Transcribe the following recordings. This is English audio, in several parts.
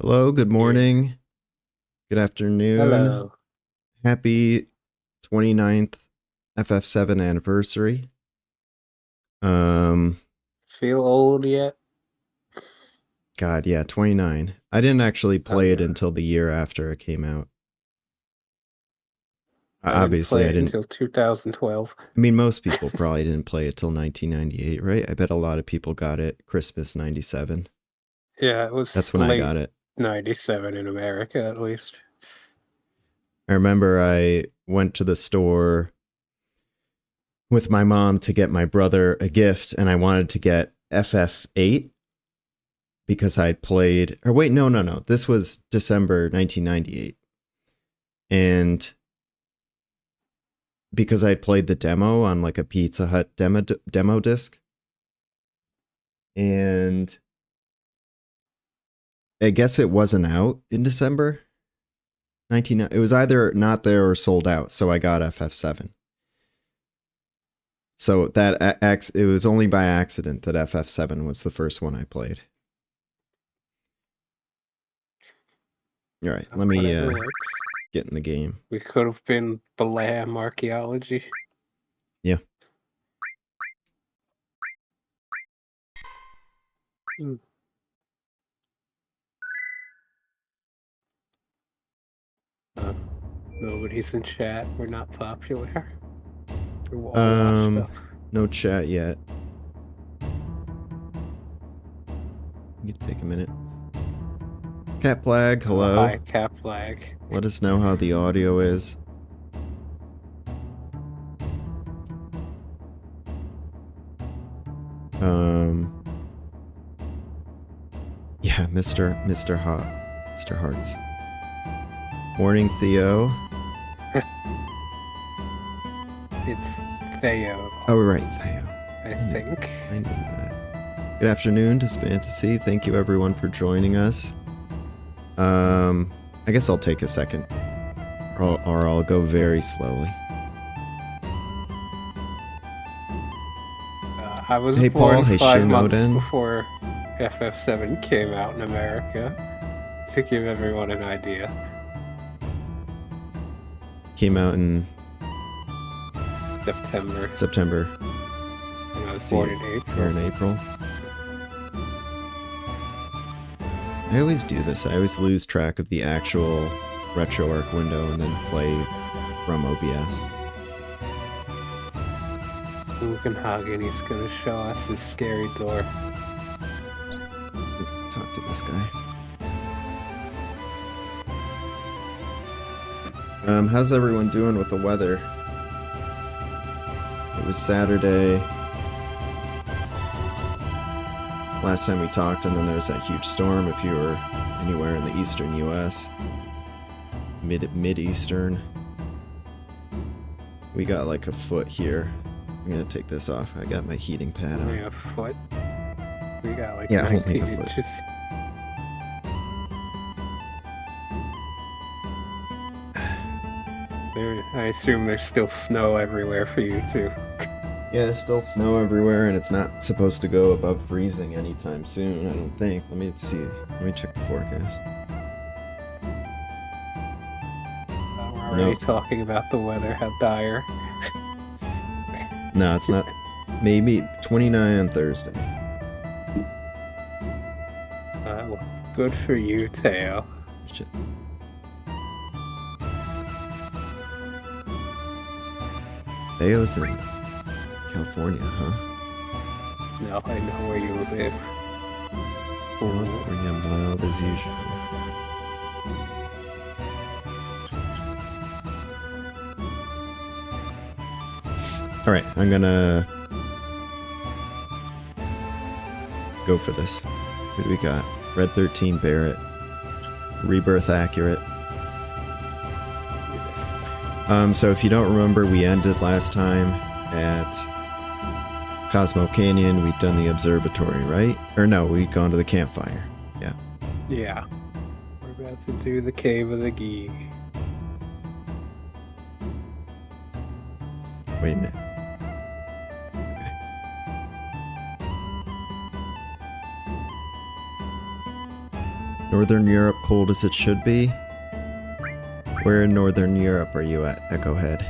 Hello, good morning, good afternoon. Hello. Happy 29th FF7 anniversary. Um, Feel old yet? God, yeah, 29. I didn't actually play it yeah. until the year after it came out. I didn't Obviously, play I it didn't. until 2012. I mean, most people probably didn't play it till 1998, right? I bet a lot of people got it Christmas 97. Yeah, it was That's when I late got it. 97 in America, at least. I remember I went to the store with my mom to get my brother a gift, and I wanted to get FF8 because I played, or wait, no. This was December 1998. And because I'd played the demo on like a Pizza Hut demo disc. And I guess it wasn't out in December 19. It was either not there or sold out. So I got FF7. So that it was only by accident that FF7 was the first one I played. All right, let me get in the game. We could have been the Lamb Archaeology. Yeah. Nobody's in chat. We're not popular. We won't watch stuff. No chat yet. You can take a minute. Cat Flag, hello. Hi, Cat Flag. Let us know how the audio is. Yeah, Mr. Hearts. Morning, Theo. It's Theo. Oh, right, Theo. I think. I knew that. Good afternoon, Just Fantasy. Thank you, everyone, for joining us. I guess I'll take a second, or I'll go very slowly. I was hey, born Paul. Hey, 5 months Shinoden. before FF7 came out in America, to give everyone an idea. Came out in September. And I was born in April. You're in April. I always do this. I always lose track of the actual RetroArch window and then play from OBS. Bugenhagen, he's gonna show us his scary door. Talk to this guy. How's everyone doing with the weather? It was Saturday last time we talked, and then there was that huge storm if you were anywhere in the eastern US. Mid-eastern. We got like a foot here. I'm gonna take this off. I got my heating pad on. Only a foot? We got like 19 only a foot. inches. I assume there's still snow everywhere for you too. Yeah, there's still snow everywhere, and it's not supposed to go above freezing anytime soon, I don't think. Let me see. Let me check the forecast. We're already talking about the weather, how dire. No, it's not. Maybe 29 on Thursday. Well, good for you, Theo. Shit. Theo's in California, huh? No, I know where you live. California mild as usual. Alright, I'm gonna go for this. Who do we got? Red 13 Barrett. Rebirth accurate. So if you don't remember, we ended last time at Cosmo Canyon. We'd done the observatory, right? Or no, we'd gone to the campfire. Yeah. Yeah. We're about to do the Cave of the Gee. Wait a minute. Okay. Northern Europe cold as it should be? Where in Northern Europe are you at, Echohead?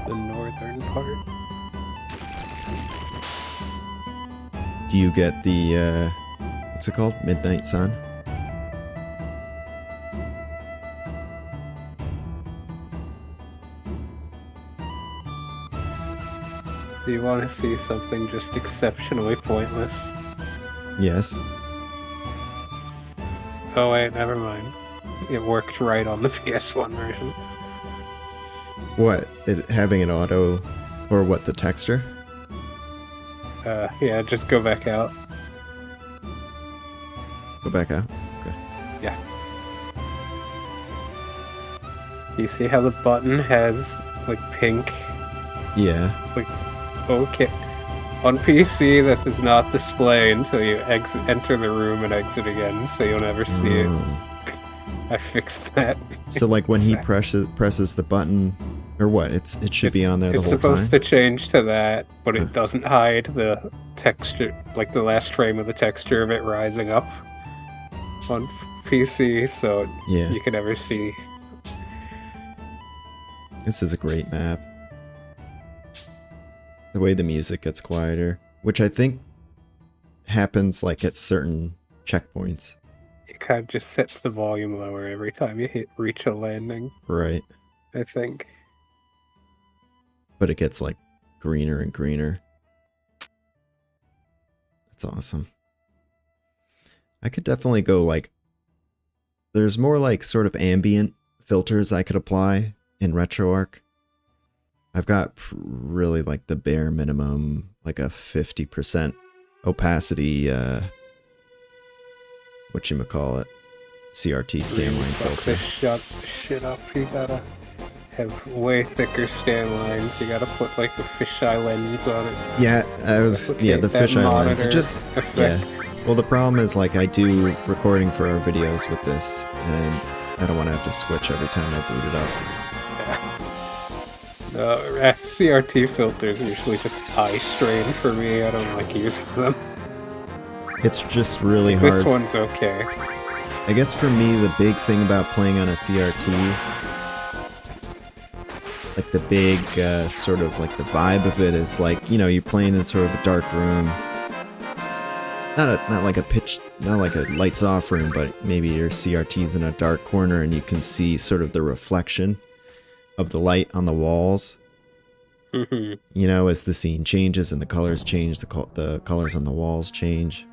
The northern part. Do you get the, what's it called? Midnight Sun? Do you want to see something just exceptionally pointless? Yes. Oh wait, never mind. It worked right on the PS1 version. What? It having an auto, or what, the texture? Yeah, just go back out. Go back out? Okay. Yeah. You see how the button has, like, pink? Yeah. Like, okay. On PC, that does not display until you enter the room and exit again, so you'll never see it. I fixed that. So, like, when he presses the button, or what? It should be on there the whole time? It's supposed to change to that, but it doesn't hide the texture, like the last frame of the texture of it rising up on PC, so yeah. you can never see. This is a great map. The way the music gets quieter, which I think happens like at certain checkpoints. It kind of just sets the volume lower every time you reach a landing. Right. I think. But it gets like greener and greener. That's awesome. I could definitely go like, there's more like sort of ambient filters I could apply in RetroArch. I've got really like the bare minimum, like a 50% opacity, whatchamacallit, CRT scanline filter. This shit up, you gotta have way thicker scan lines, you gotta put like the fisheye lens on it. Yeah, the fisheye lens. It just, effect. Yeah. Well, the problem is like I do recording for our videos with this, and I don't want to have to switch every time I boot it up. CRT filters usually just eye strain for me. I don't like using them. It's just really hard. This one's okay. I guess for me, the big thing about playing on a CRT, like the big sort of like the vibe of it is like, you know, you're playing in sort of a dark room. Not like a lights off room, but maybe your CRT's in a dark corner and you can see sort of the reflection of the light on the walls. Mm-hmm. You know, as the scene changes and the colors change, the colors on the walls change.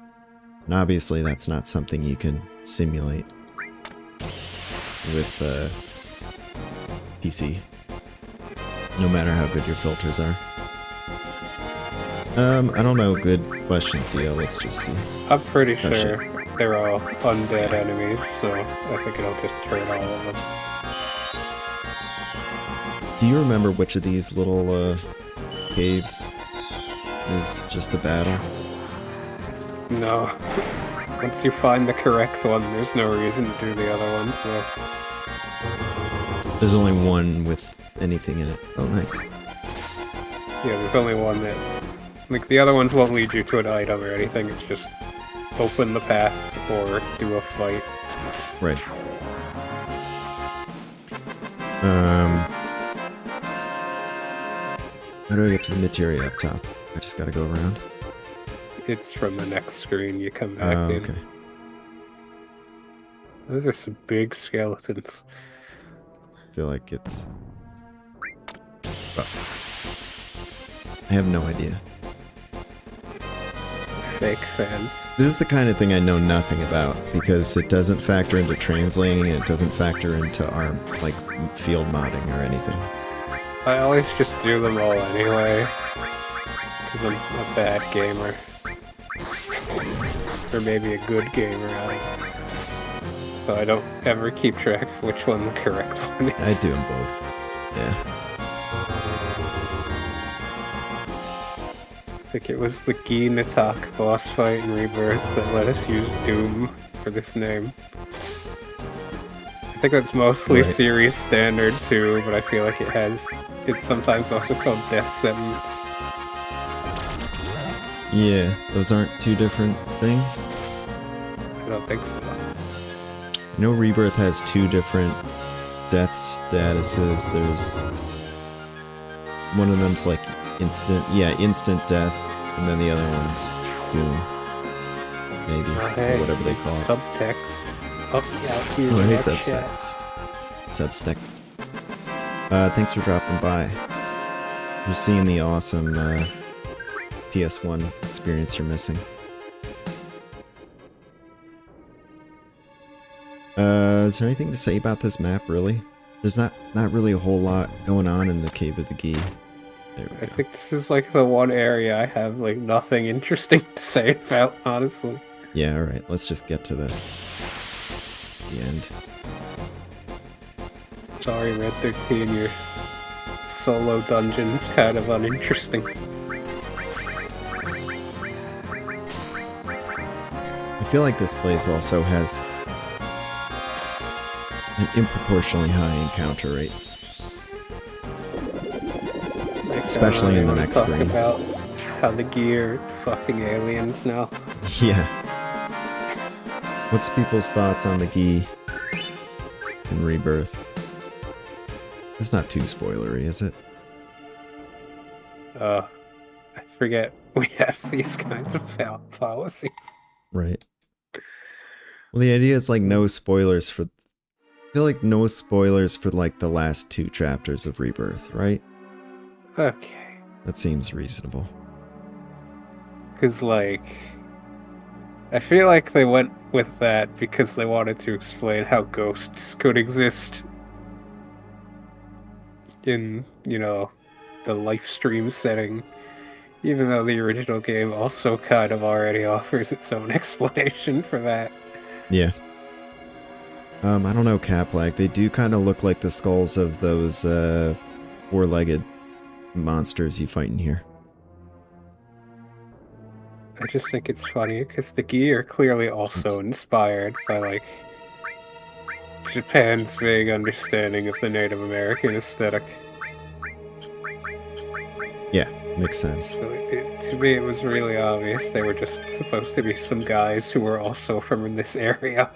And obviously that's not something you can simulate with PC, no matter how good your filters are. I don't know. Good question, Theo. Let's just see. I'm pretty sure they're all undead enemies, so I think it'll just turn all of them. Do you remember which of these little caves is just a battle? No. Once you find the correct one, there's no reason to do the other ones, so... There's only one with anything in it. Oh, nice. Yeah, there's only one that... Like, the other ones won't lead you to an item or anything, it's just open the path or do a fight. Right. How do I get to the materia up top? I just gotta go around? It's from the next screen you come back in. Okay. Those are some big skeletons. I feel like it's... Oh. I have no idea. Fake fans. This is the kind of thing I know nothing about, because it doesn't factor into translating, and it doesn't factor into our, like, field modding or anything. I always just do them all anyway, because I'm a bad gamer. Or maybe a good gamer, so I don't ever keep track of which one the correct one is. I do them both, yeah. I think it was the Gi-Natak boss fight in Rebirth that let us use Doom for this name. I think that's mostly Right. series standard too, but I feel like it has it's sometimes also called death sentence. Yeah, those aren't two different things. I don't think so. You know, Rebirth has two different death statuses. There's one of them's like instant death, and then the other one's doom. Maybe, Hey, or whatever they call it. Subtext. Oh, yeah, here Oh, we hey, have chat. subtext. Subtext. Thanks for dropping by. You're seeing the awesome PS1 experience you're missing. Is there anything to say about this map, really? There's not really a whole lot going on in the Cave of the Gi. There we I go. think this is like the one area I have like nothing interesting to say about, honestly. Yeah, alright, let's just get to the end. Sorry, Red 13, your solo dungeon's kind of uninteresting. I feel like this place also has an disproportionately high encounter rate. Like, Especially in the wanna next talk screen. about how the gear fucking aliens now. Yeah. What's people's thoughts on the Gi and Rebirth? It's not too spoilery, is it? I forget we have these kinds of policies. Right. Well, the idea is like no spoilers for... I feel like no spoilers for like the last two chapters of Rebirth, right? Okay. That seems reasonable. Because, like, I feel like they went with that because they wanted to explain how ghosts could exist in, you know, the live stream setting, even though the original game also kind of already offers its own explanation for that. Yeah. I don't know, Caplag. They do kind of look like the skulls of those four-legged monsters you fight in here. I just think it's funny because the Gi are clearly also inspired by, like, Japan's vague understanding of the Native American aesthetic. Yeah, makes sense. So to me, it was really obvious they were just supposed to be some guys who were also from this area.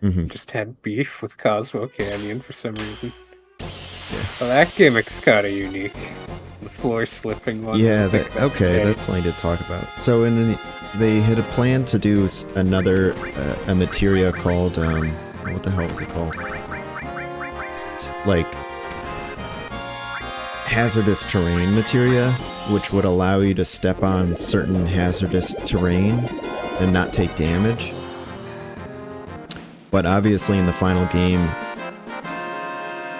Mm-hmm. Just had beef with Cosmo Canyon for some reason. Yeah. Well, that gimmick's kind of unique. The floor slipping one. Yeah, I think okay, that's something to talk about. So they had a plan to do another a materia called what the hell was it called? It's like hazardous terrain materia, which would allow you to step on certain hazardous terrain and not take damage. But obviously in the final game,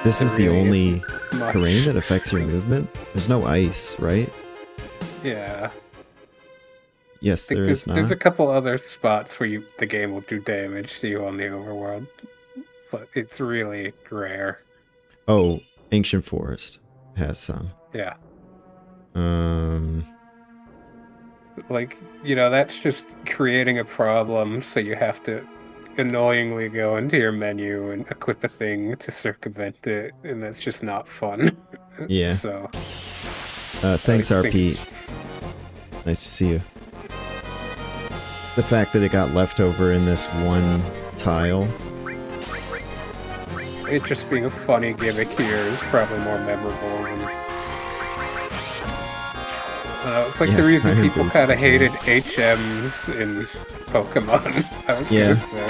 this is the only terrain that affects your movement. There's no ice, right? Yeah. Yes, there is not. There's a couple other spots where the game will do damage to you on the overworld, but it's really rare. Oh, Ancient Forest has some. Yeah. Like, that's just creating a problem, so you have to annoyingly go into your menu and equip a thing to circumvent it, and that's just not fun. Yeah. So. Thanks, RP. Nice to see you. The fact that it got left over in this one tile. It just being a funny gimmick here is probably more memorable than... it's like the reason people kind of hated HMs in Pokemon. I was gonna say.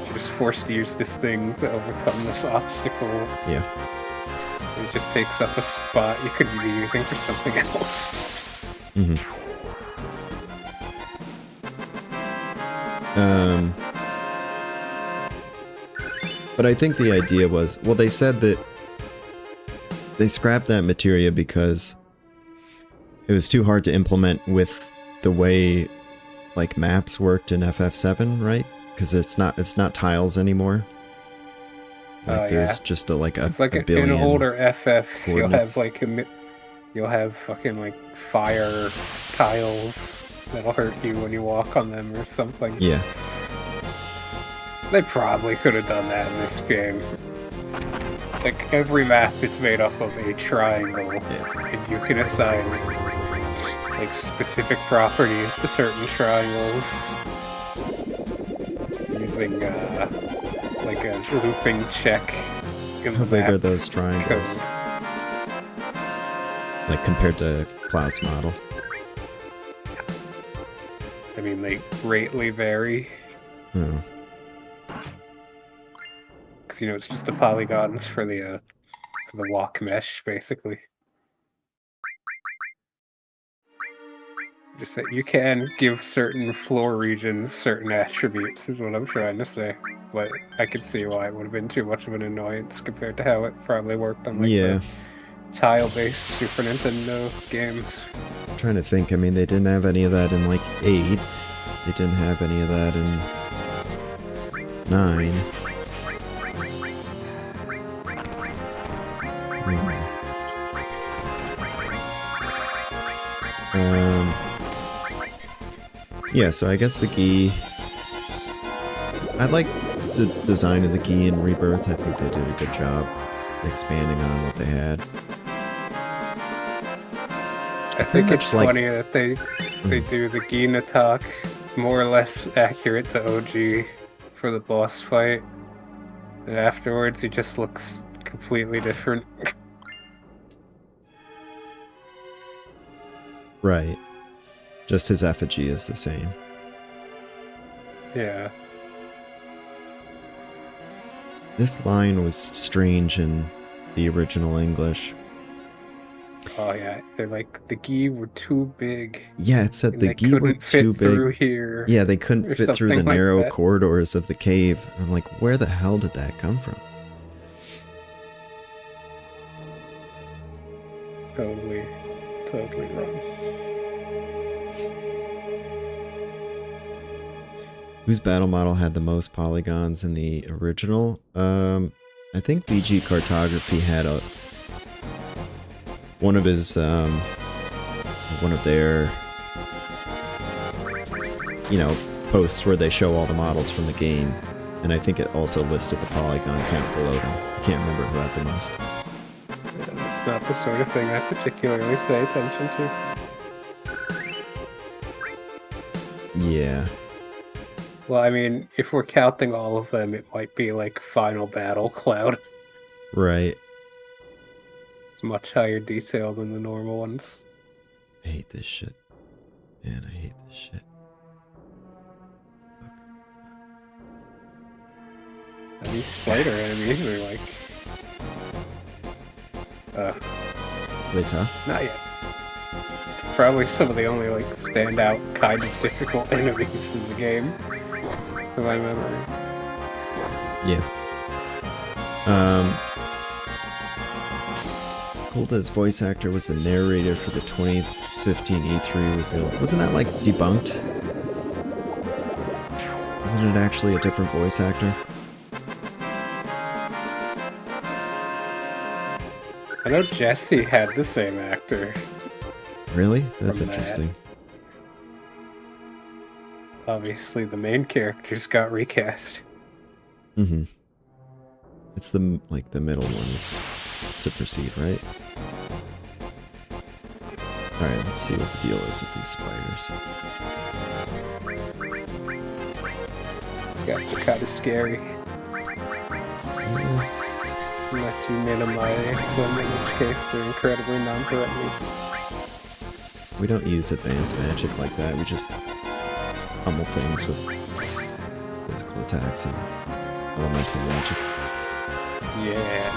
You're just forced to use this thing to overcome this obstacle. Yeah. It just takes up a spot you could be using for something else. Mm-hmm. But I think the idea was, well, they said that they scrapped that materia because it was too hard to implement with the way like maps worked in FF7, right? Because it's not tiles anymore. Like there's just a billion. In older FFs, coordinates. you'll have fucking like fire tiles that'll hurt you when you walk on them or something. Yeah. They probably could have done that in this game. Like, every map is made up of a triangle, and you can assign, like, specific properties to certain triangles using, like a looping check in How the big are map's those triangles? code. Like, compared to Cloud's model? I mean, they greatly vary. Hmm. Because, you know, it's just the polygons for the walk mesh, basically. Just that you can give certain floor regions certain attributes, is what I'm trying to say. But I could see why it would have been too much of an annoyance compared to how it probably worked on, like, the tile-based Super Nintendo games. I'm trying to think. I mean, they didn't have any of that in, like, 8. They didn't have any of that in 9. Yeah, so I guess the Gi... I like the design of the Gi in Rebirth. I think they did a good job expanding on what they had. I think it's funny that they do the Gi attack more or less accurate to OG for the boss fight, and afterwards he just looks completely different. Right. Just his effigy is the same. Yeah. This line was strange in the original English. Oh yeah, they're like, the Gi were too big. Yeah, it said the Gi were too big. Through here, yeah, they couldn't fit through the like narrow that. corridors of the cave. I'm like, where the hell did that come from? Totally wrong. Whose battle model had the most polygons in the original? I think VG Cartography had one of their, you know, posts where they show all the models from the game, and I think it also listed the polygon count below them. I can't remember who had the most. Yeah, it's not the sort of thing I particularly pay attention to. Yeah. Well, I mean, if we're counting all of them, it might be like Final Battle Cloud. Right. It's much higher detail than the normal ones. I hate this shit. Man, I hate this shit. And these spider enemies are like... Are they tough? Not yet. Probably some of the only, like, standout kind of difficult enemies in the game. From my memory. Yeah. Golda's voice actor was the narrator for the 2015 E3 reveal. Wasn't that, like, debunked? Isn't it actually a different voice actor? I know Jesse had the same actor. Really? That's interesting. Obviously, the main characters got recast. Mm-hmm. It's the middle ones to proceed, right? Alright, let's see what the deal is with these spiders. These guys are kind of scary. Unless you minimize them, in which case they're incredibly non-threatening. We don't use advanced magic like that, we just pummel things with physical attacks and elemental magic. Yeah.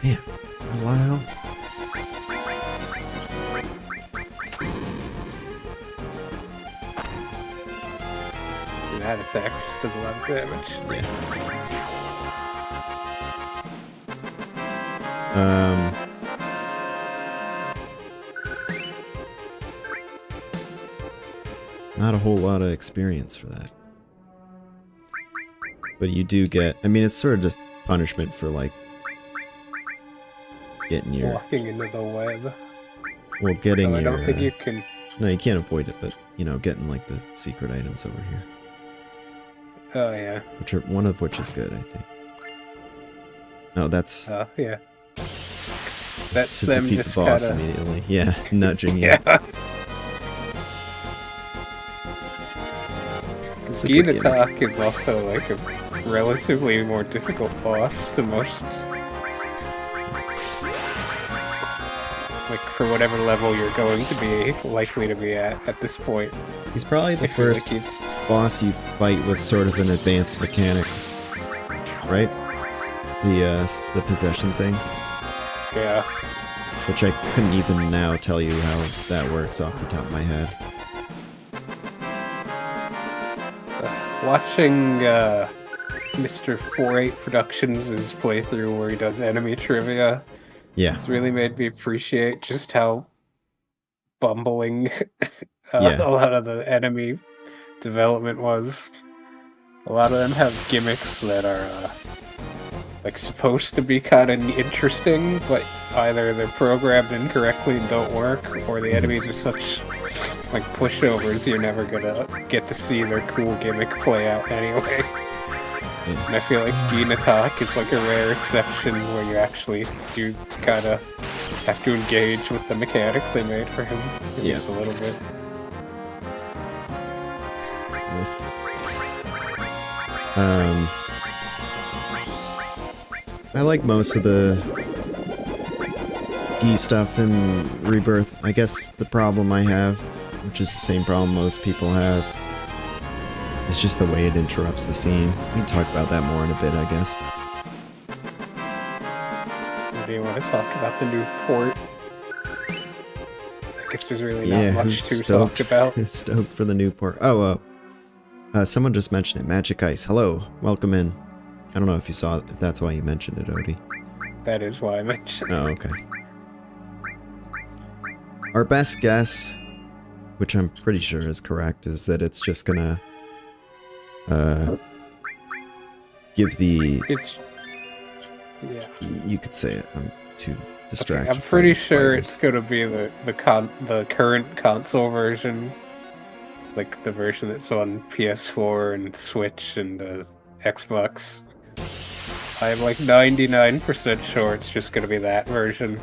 Damn, a lot of health. And that attack just does a lot of damage. Yeah. Not a whole lot of experience for that. But you do get, I mean, it's sort of just punishment for, like, getting your... Walking into the web. Well, getting your... I don't think you can... No, you can't avoid it, but, you know, getting, like, the secret items over here. Oh yeah. One of which is good, I think. No, that's... Oh yeah. That's to them defeat just the boss kinda... immediately. Yeah, nudging you. Yeah. Skiing Attack is also like a relatively more difficult boss than most. Like for whatever level you're going to be likely to be at this point. He's probably the first boss you fight with sort of an advanced mechanic, right? The possession thing. Yeah. Which I couldn't even now tell you how that works off the top of my head. Watching Mr. 48 Productions' playthrough where he does enemy trivia, it's really made me appreciate just how bumbling a lot of the enemy development was. A lot of them have gimmicks that are like supposed to be kind of interesting, but either they're programmed incorrectly and don't work, or the enemies are such like pushovers you're never gonna get to see their cool gimmick play out anyway. And I feel like Skiing Attack is like a rare exception where you actually do kind of have to engage with the mechanic they made for him, at least a little bit. I like most of the Gi stuff in Rebirth. I guess the problem I have, which is the same problem most people have, is just the way it interrupts the scene. We can talk about that more in a bit, I guess. Do you want to talk about the new port? I guess there's really not much to talk about. Who's stoked for the new port? Oh, someone just mentioned it. Magic Ice. Hello. Welcome in. I don't know if you saw it, if that's why you mentioned it, Odie. That is why I mentioned it. Oh, okay. Our best guess, which I'm pretty sure is correct, is that it's just gonna give the... You could say it. I'm too distracted. Okay, I'm pretty sure it's gonna be the current console version, like the version that's on PS4 and Switch and Xbox. I'm like 99% sure it's just gonna be that version.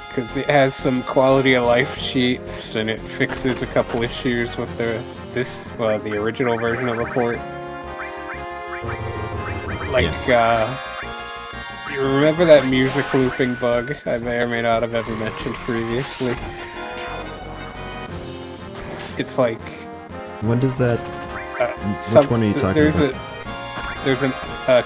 Because it has some quality of life cheats and it fixes a couple issues with the original version of the port. Like, you remember that music looping bug I may or may not have ever mentioned previously? It's like... When does that... which one are you talking about? There's a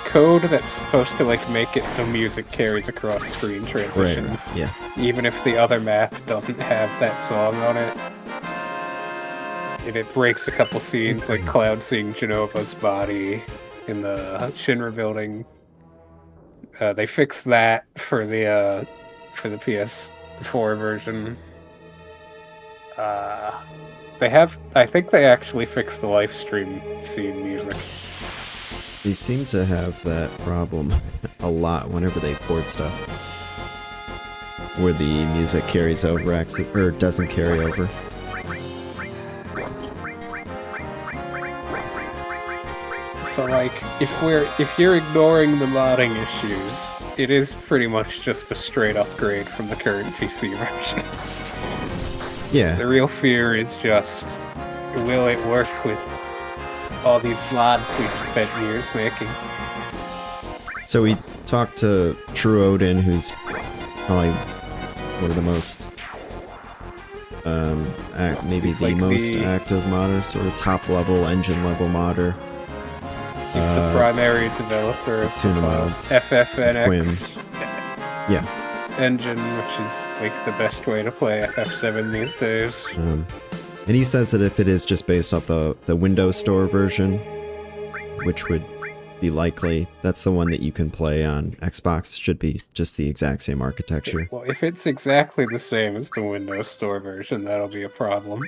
code that's supposed to like make it so music carries across screen transitions. Right, yeah. Even if the other map doesn't have that song on it. And it breaks a couple scenes, like Cloud seeing Genova's body in the Shinra building. They fixed that for the PS4 version. I think they actually fixed the live stream scene music. They seem to have that problem a lot whenever they port stuff. Where the music carries over, or doesn't carry over. So like, if you're ignoring the modding issues, it is pretty much just a straight upgrade from the current PC version. Yeah. The real fear is just, will it work with all these mods we've spent years making? So we talked to True Odin, who's probably one of the most, maybe he's the like most active modder, sort of top level, engine level modder. He's the primary developer of FFNX engine, which is like the best way to play FF7 these days. And he says that if it is just based off the Windows Store version, which would be likely, that's the one that you can play on Xbox, should be just the exact same architecture. Well, if it's exactly the same as the Windows Store version, that'll be a problem.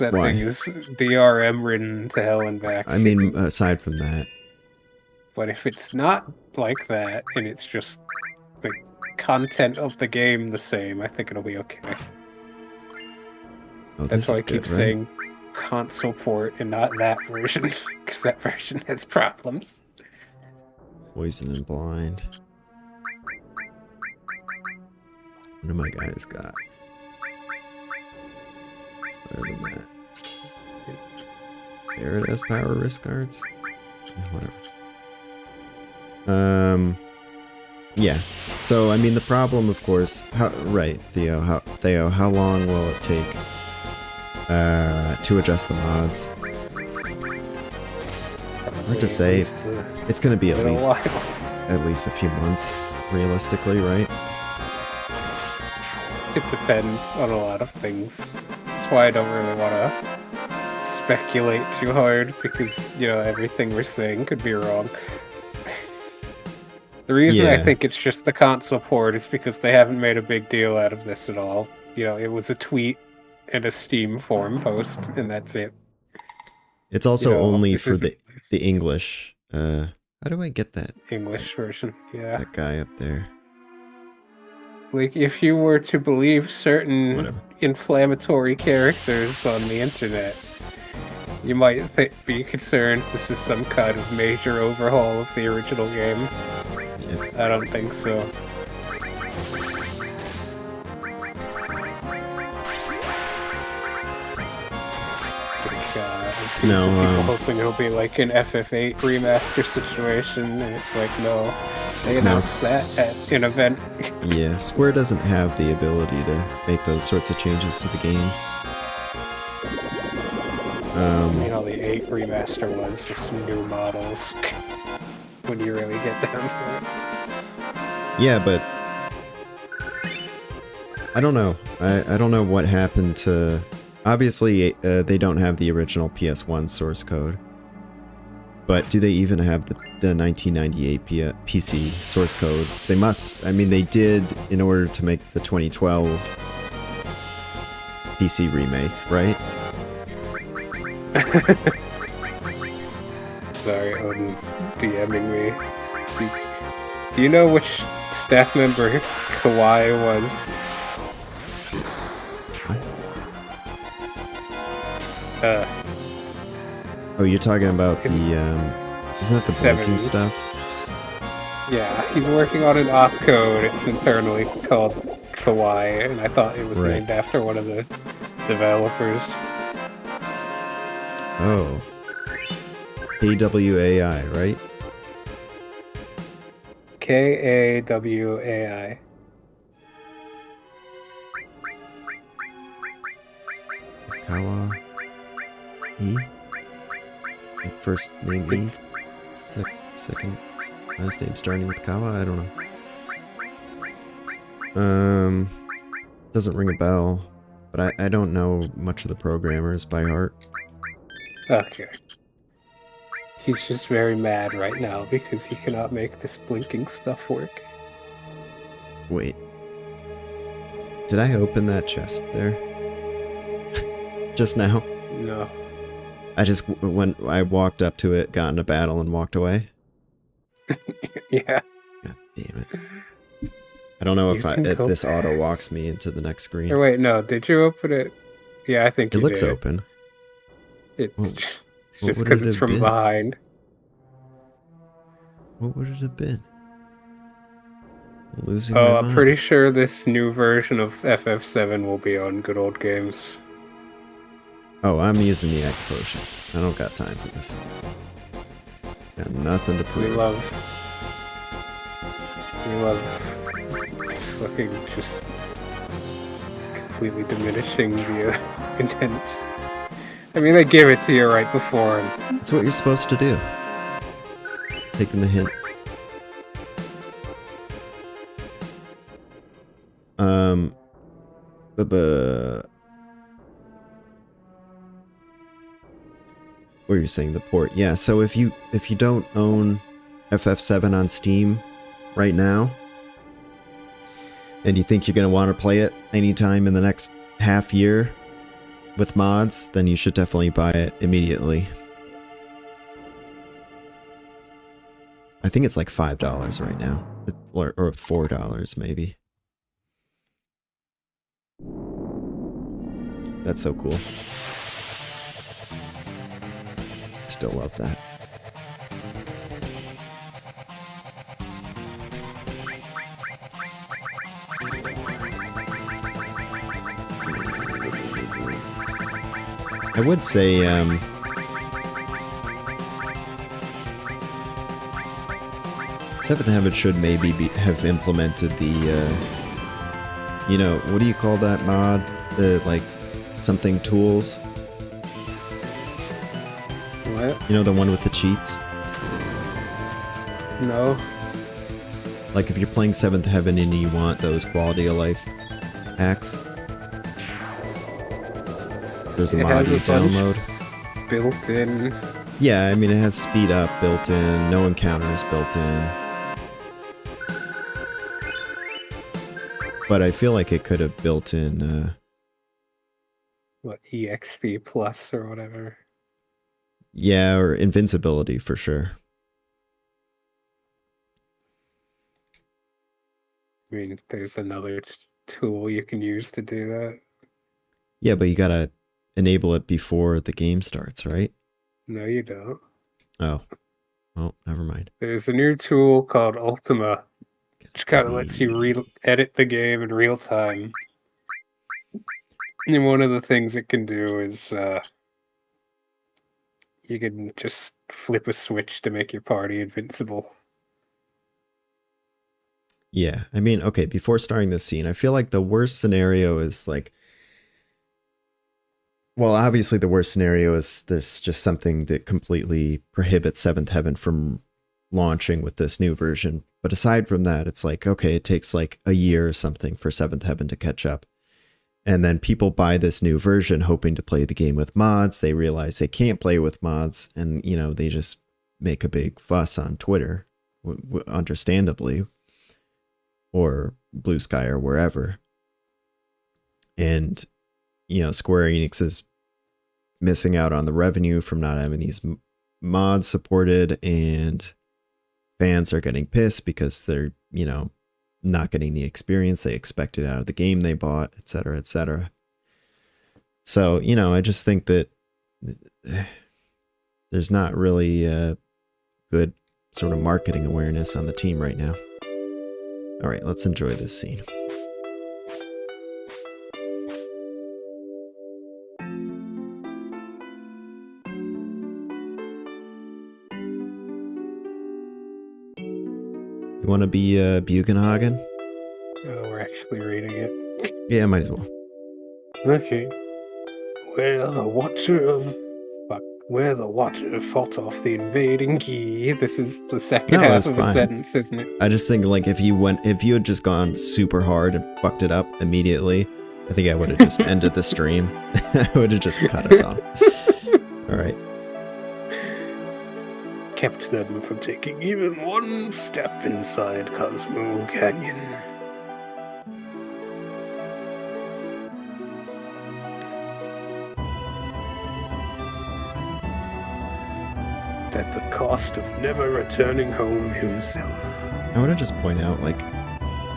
That thing is DRM ridden to hell and back. I mean, aside from that. But if it's not like that, and it's just the content of the game the same, I think it'll be okay. Oh, that's why I keep saying console port and not that version, because that version has problems. Poison and blind. What do my guys got? It's better than that. There it has power risk guards. Yeah, whatever. Yeah. So I mean, the problem, of course. Right, Theo. How long will it take to adjust the mods? Hard to say. It's going to be at least a few months, realistically, right? It depends on a lot of things. That's why I don't really want to speculate too hard, because, you know, everything we're saying could be wrong. The reason I think it's just the console port is because they haven't made a big deal out of this at all. You know, it was a tweet and a Steam forum post, and that's it. It's also only for the English. How do I get that? English version, yeah. That guy up there. Like, if you were to believe certain inflammatory characters on the internet, you might be concerned this is some kind of major overhaul of the original game. Yep. I don't think so. No, people hoping it'll be like an FF8 remaster situation, and it's like, no. They announced that at an event. Yeah, Square doesn't have the ability to make those sorts of changes to the game. You know, the 8 remaster was just some new models when you really get down to it. Yeah, but I don't know. I don't know what happened to... Obviously, they don't have the original PS1 source code. But do they even have the 1998 PC source code? They must. I mean, they did in order to make the 2012 PC remake, right? Sorry, Odin's DMing me. Do you know which staff member Kawaii was? Oh, you're talking about the, isn't that the blinking stuff? Yeah, he's working on an opcode. It's internally called Kawaii, and I thought it was named after one of the developers. Oh. KWAI, right? KAWAI. Kawa. E? Like first name E? Second last name starting with Kawa? I don't know. Doesn't ring a bell, but I don't know much of the programmers by heart. Okay. He's just very mad right now because he cannot make this blinking stuff work. Wait. Did I open that chest there? Just now? No. I just, when I walked up to it, got in a battle, and walked away? Yeah. God damn it. I don't know if this auto walks me into the next screen. Or wait, no, did you open it? Yeah, I think it you looks did. open. It's just because it's from behind. What would it have been? Losing my mind. I'm pretty sure this new version of FF7 will be on Good Old Games. Oh, I'm using the X potion. I don't got time for this. Got nothing to prove. We love fucking just completely diminishing the intent. I mean, they gave it to you right before. And that's what you're supposed to do. Taking the hint. What were you saying? The port? Yeah. So if you don't own FF7 on Steam right now, and you think you're gonna want to play it anytime in the next half year with mods, then you should definitely buy it immediately. I think it's like $5 right now, or $4 maybe. That's so cool. Still love that. I would say, Seventh Heaven should maybe have implemented the, you know, what do you call that mod? The, like, something tools? What? You know, the one with the cheats? No. Like, if you're playing Seventh Heaven and you want those quality of life hacks, there's a mod you download. Built in. Yeah, I mean, it has speed up built in, no encounters built in. But I feel like it could have built in, what, EXP plus or whatever? Yeah, or invincibility for sure. I mean, there's another tool you can use to do that. Yeah, but you gotta enable it before the game starts, right? No, you don't. Oh. Well, never mind. There's a new tool called Ultima, which kind of lets you edit the game in real time. And one of the things it can do is you can just flip a switch to make your party invincible. Yeah, I mean, okay, before starting this scene, I feel like the worst scenario is like, well, obviously the worst scenario is there's just something that completely prohibits Seventh Heaven from launching with this new version. But aside from that, it's like, okay, it takes like a year or something for Seventh Heaven to catch up. And then people buy this new version hoping to play the game with mods. They realize they can't play with mods, and, you know, they just make a big fuss on Twitter, understandably, or Blue Sky or wherever. And, you know, Square Enix is missing out on the revenue from not having these mods supported, and fans are getting pissed because they're, you know, not getting the experience they expected out of the game they bought, etc., etc. So, you know, I just think that there's not really a good sort of marketing awareness on the team right now. All right, let's enjoy this scene. You want to be Bugenhagen? Oh, we're actually reading it. Yeah, might as well. Okay. Where the Watcher fought off the invading Key. This is the second half of a sentence, isn't it? I just think, like, if you had just gone super hard and fucked it up immediately, I think I would have just ended the stream. I would have just cut us off. All right. Kept them from taking even one step inside Cosmo Canyon. At the cost of never returning home himself. I want to just point out, like,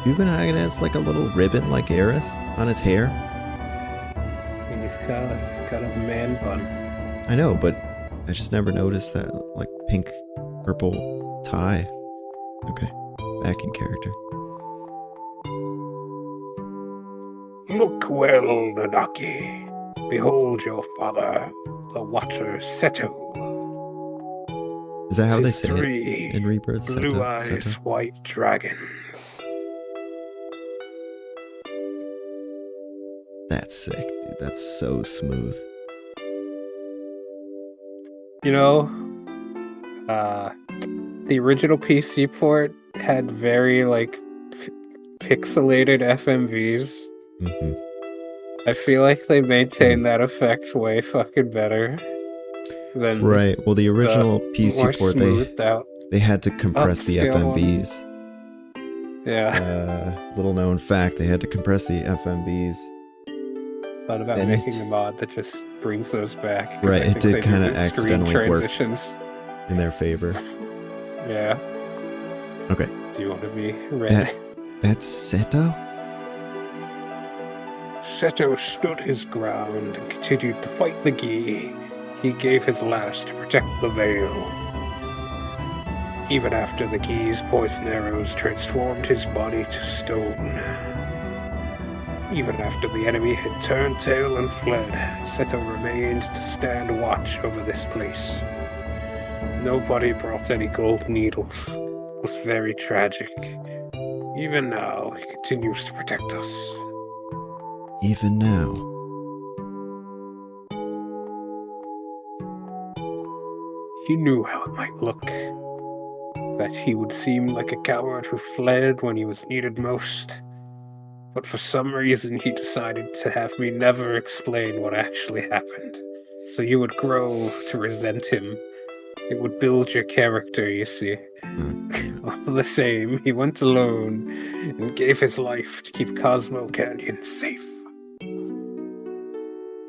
Bugenhagen has like a little ribbon like Aerith on his hair. And he's got a man bun. I know, but I just never noticed that, like, pink purple tie. Okay, back in character. Look well, Nanaki. Behold your father, the Watcher Seto. Is that how they say it in Rebirth? Blue eyes, white dragons. That's sick, dude. That's so smooth. You know, the original PC port had very, like, pixelated FMVs. Mm-hmm. I feel like they maintained that effect way fucking better. Right. Well, the original PC port, they had to compress the FMVs. Yeah. Little known fact, they had to compress the FMVs. Thought about making a mod that just brings those back. Right. It did kind of accidentally work in their favor. Yeah. Okay. Do you want to be ready? That's Seto? Seto stood his ground and continued to fight the Gi. He gave his last to protect the Veil. Even after the key's poison arrows transformed his body to stone. Even after the enemy had turned tail and fled, Seto remained to stand watch over this place. Nobody brought any gold needles. It was very tragic. Even now, he continues to protect us. Even now. He knew how it might look. That he would seem like a coward who fled when he was needed most. But for some reason he decided to have me never explain what actually happened. So you would grow to resent him. It would build your character, you see. All the same, he went alone and gave his life to keep Cosmo Canyon safe.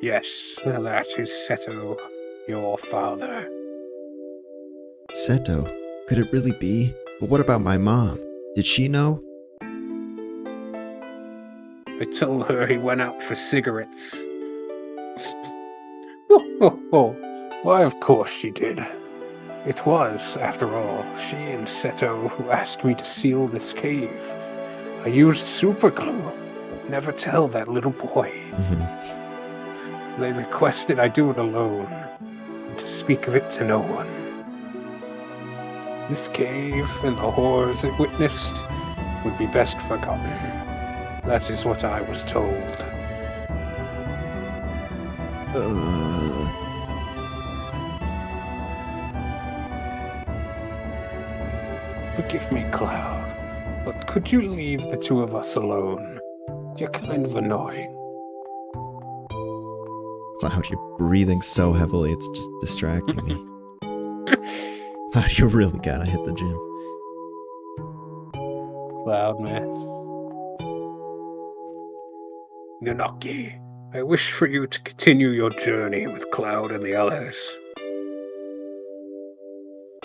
Yes, that is Seto, your father. Seto? Could it really be? But what about my mom? Did she know? I told her he went out for cigarettes. Why, of course she did. It was, after all, she and Seto who asked me to seal this cave. I used superglue. Never tell that little boy. They requested I do it alone, and to speak of it to no one. This cave and the horrors it witnessed would be best forgotten. That is what I was told. Forgive me, Cloud, but could you leave the two of us alone? You're kind of annoying. Cloud, you're breathing so heavily, it's just distracting me. Cloud, you really gotta hit the gym. Cloud, man. Nunaki, I wish for you to continue your journey with Cloud and the others.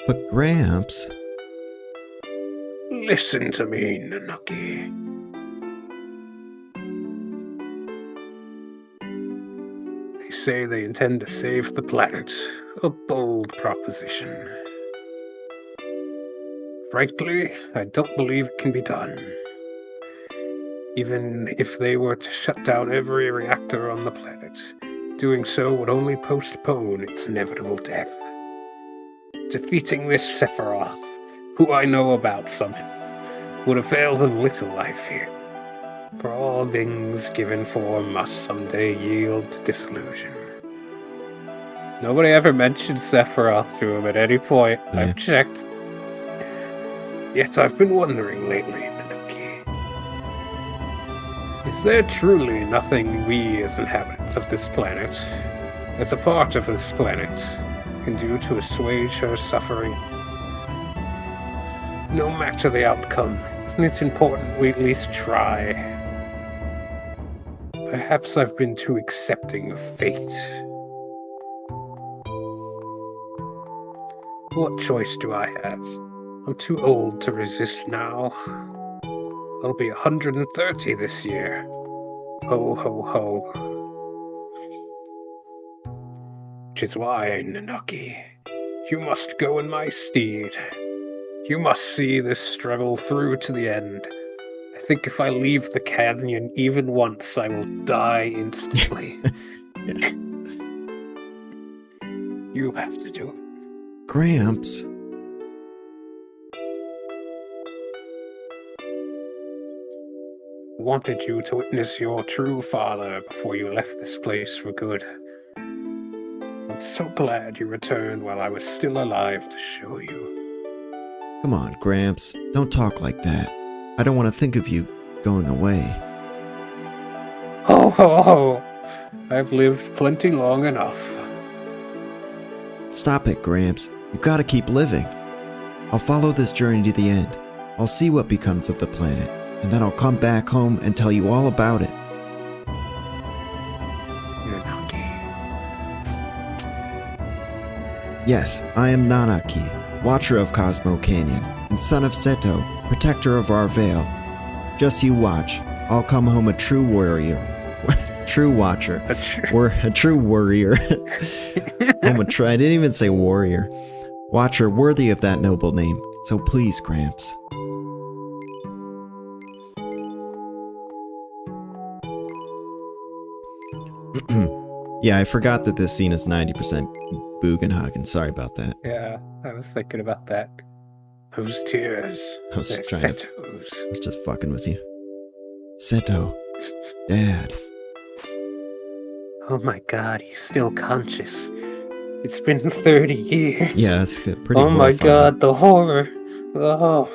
But Gramps... Listen to me, Nunaki. They say they intend to save the planet. A bold proposition. Frankly, I don't believe it can be done. Even if they were to shut down every reactor on the planet, doing so would only postpone its inevitable death. Defeating this Sephiroth, who I know about somehow, would avail them little, I fear. For all things given form must someday yield to dissolution. Nobody ever mentioned Sephiroth to him at any point. Yeah. I've checked. Yet I've been wondering lately, Nanuki. Is there truly nothing we as inhabitants of this planet, as a part of this planet, can do to assuage her suffering? No matter the outcome, isn't it important we at least try? Perhaps I've been too accepting of fate. What choice do I have? I'm too old to resist now. I'll be 130 this year. Ho, ho, ho. Which is why, Nanaki, you must go in my stead. You must see this struggle through to the end. I think if I leave the canyon even once, I will die instantly. You have to do it. Gramps. Wanted you to witness your true father before you left this place for good. I'm so glad you returned while I was still alive to show you. Come on, Gramps. Don't talk like that. I don't want to think of you going away. Ho, ho, ho. I've lived plenty long enough. Stop it, Gramps. You gotta keep living. I'll follow this journey to the end. I'll see what becomes of the planet, and then I'll come back home and tell you all about it. Nanaki. Yes, I am Nanaki, Watcher of Cosmo Canyon, and son of Seto, protector of our Veil. Just you watch. I'll come home a true warrior. True watcher. Or a true warrior. I didn't even say warrior. Watcher worthy of that noble name. So please, Gramps. Yeah, I forgot that this scene is 90% Bugenhagen. Sorry about that. Yeah, I was thinking about that. Those tears. I was just fucking with you. Seto. Dad. Oh my god, he's still conscious. It's been 30 years. Yeah, that's pretty Oh my horrifying. god, the horror. Oh.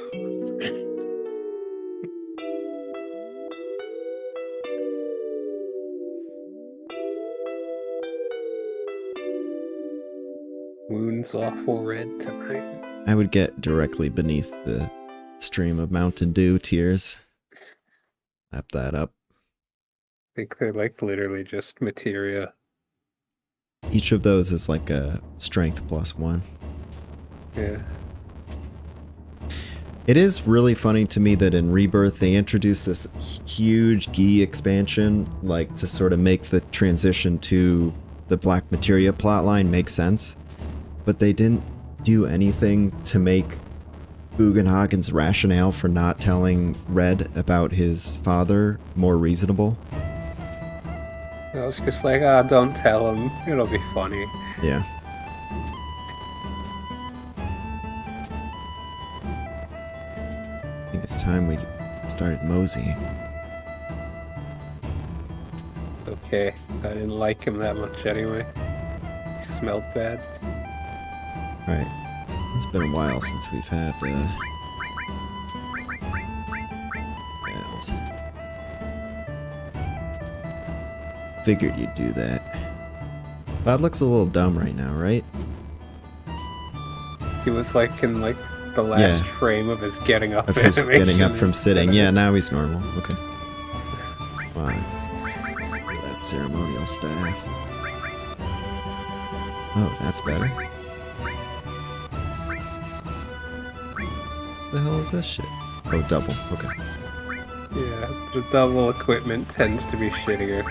Moon's awful red tonight. I would get directly beneath the stream of Mountain Dew tears. Lap that up. I think they're like literally just materia. Each of those is like a strength +1. Yeah. It is really funny to me that in Rebirth they introduced this huge Gi expansion, like to sort of make the transition to the Black Materia plotline make sense. But they didn't do anything to make Bugenhagen's rationale for not telling Red about his father more reasonable. I was just like, don't tell him. It'll be funny. Yeah. I think it's time we started moseying. It's okay. I didn't like him that much anyway. He smelled bad. Alright. It's been a while since we've had, battles. Figured you'd do that. Cloud looks a little dumb right now, right? He was like in like the last frame of his getting up. Of his getting up from sitting. Yeah, now he's normal. Okay. Wow. That ceremonial staff. Oh, that's better. The hell is this shit? Oh, double. Okay. Yeah, the double equipment tends to be shittier.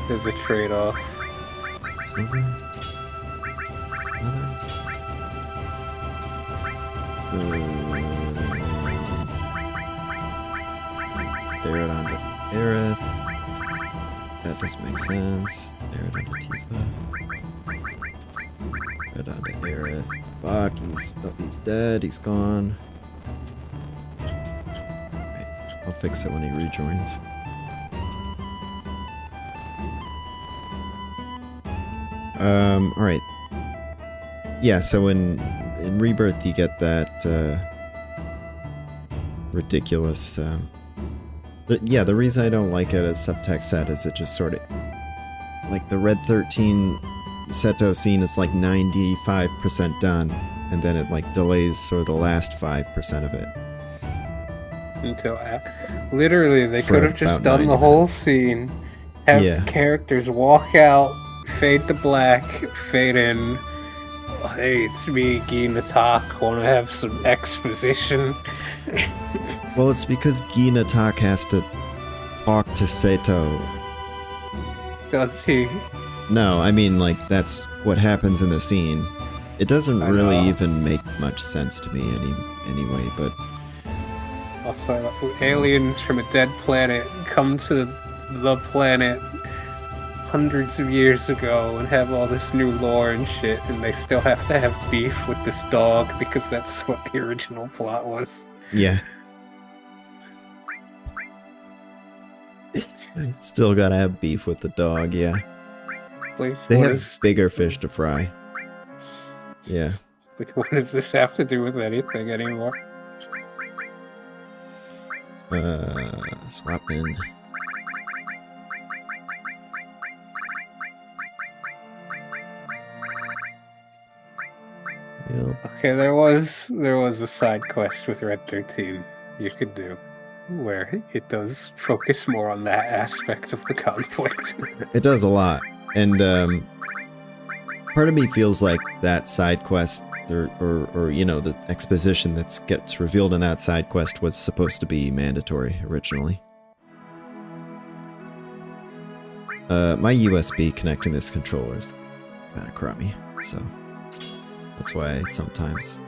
There's a trade-off. Silver? Bear it onto Aerith. That doesn't make sense. Bear it onto Tifa. Bear it onto Aerith. Fuck, he's dead, he's gone. Right, I'll fix it when he rejoins. Alright. Yeah, so in Rebirth you get that ridiculous but yeah, the reason I don't like it as subtext set is it just sort of like the Red 13 Seto scene is like 95% done, and then it like delays sort of the last 5% of it. Until literally they could have just done the whole scene, have the characters walk out, fade to black, fade in. Hey, it's me, Gina Talk. Wanna have some exposition? Well, it's because Gina Talk has to talk to Seto. Does he? No, I mean, like, that's what happens in the scene. It doesn't really even make much sense to me anyway, but... Also, aliens from a dead planet come to the planet hundreds of years ago and have all this new lore and shit, and they still have to have beef with this dog because that's what the original plot was. Yeah. Still gotta have beef with the dog, yeah. Like, they have bigger fish to fry. Yeah. Like, what does this have to do with anything anymore? Swap in. Yep. Okay, there was a side quest with Red 13 you could do, where it does focus more on that aspect of the conflict. It does a lot, and part of me feels like that side quest, or you know, the exposition that gets revealed in that side quest was supposed to be mandatory originally. my USB connecting this controller is kind of crummy, so that's why I sometimes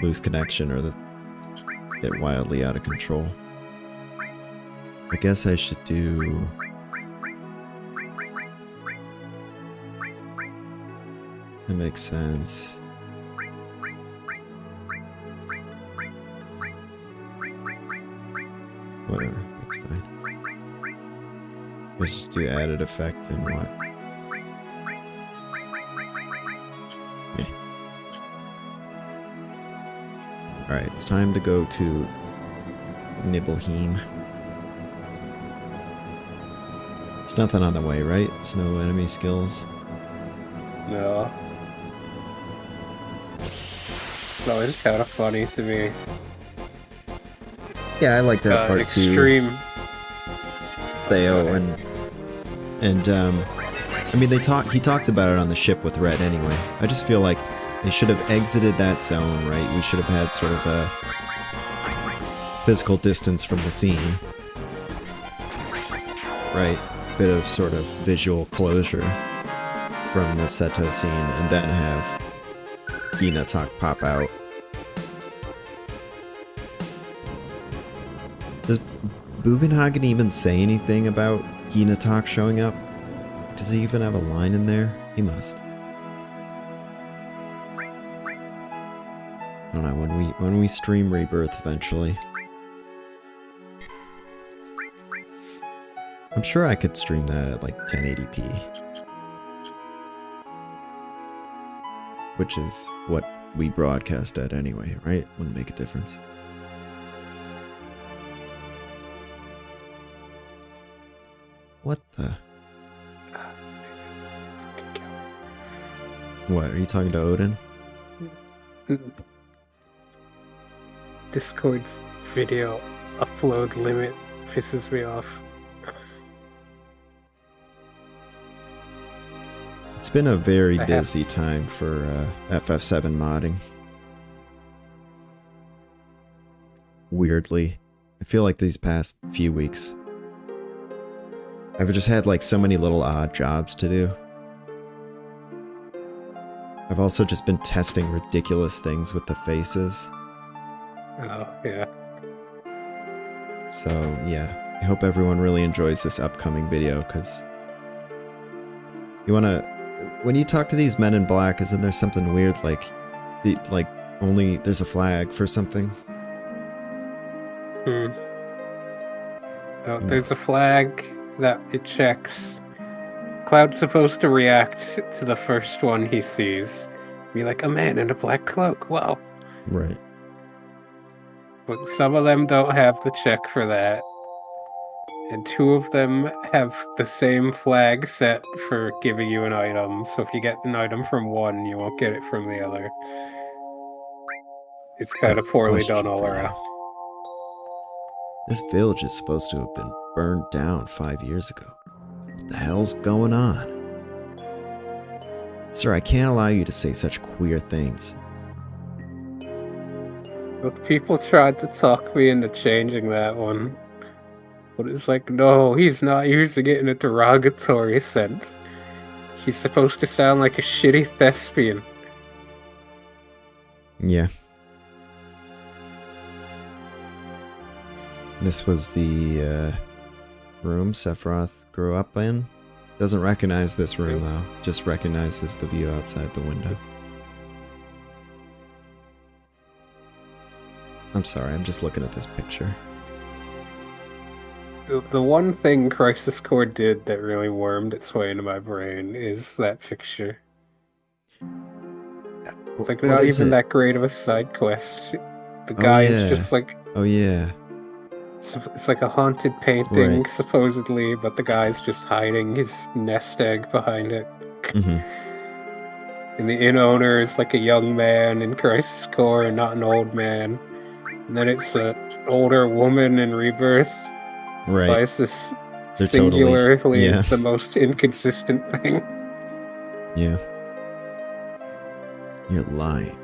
lose connection or get wildly out of control. I guess I should do... That makes sense. Whatever, that's fine. Let's just do added effect and what? Yeah. Alright, it's time to go to Nibelheim. There's nothing on the way, right? There's no enemy skills. No. So it's kind of funny to me. Yeah, I like that part extreme. too. Theo and I mean he talks about it on the ship with Red anyway. I just feel like they should have exited that zone, right? We should have had sort of a physical distance from the scene. Right? Bit of sort of visual closure from the Seto scene, and then have Hinatak pop out. Does Bugenhagen even say anything about Hinatak showing up? Does he even have a line in there? He must. I don't know, when we stream Rebirth eventually. I'm sure I could stream that at like 1080p. Which is what we broadcast at anyway, right? Wouldn't make a difference. What the? What, are you talking to Odin? Discord's video upload limit pisses me off. It's been a very busy time for FF7 modding. Weirdly. I feel like these past few weeks I've just had like so many little odd jobs to do. I've also just been testing ridiculous things with the faces. Oh, yeah. So, yeah. I hope everyone really enjoys this upcoming video, because you wanna... When you talk to these men in black, isn't there something weird like... only there's a flag for something? Oh, there's a flag that it checks. Cloud's supposed to react to the first one he sees. Be like, a man in a black cloak, wow. Right. But some of them don't have the check for that. And 2 of them have the same flag set for giving you an item. So if you get an item from one, you won't get it from the other. It's kind of poorly done all around. This village is supposed to have been burned down 5 years ago. What the hell's going on? Sir, I can't allow you to say such queer things. Look, people tried to talk me into changing that one. But it's like, no, he's not using it in a derogatory sense. He's supposed to sound like a shitty thespian. Yeah. This was the room Sephiroth grew up in. Doesn't recognize this room though, just recognizes the view outside the window. I'm sorry, I'm just looking at this picture. The one thing Crisis Core did that really wormed its way into my brain is that picture. It's like not even that great of a side quest. The guy is just like... Oh yeah. It's like a haunted painting, supposedly, but the guy's just hiding his nest egg behind it. And the inn owner is like a young man in Crisis Core, not an old man. And then it's an older woman in Rebirth. Right. Why is this They're singularly totally, the most inconsistent thing? Yeah. You're lying.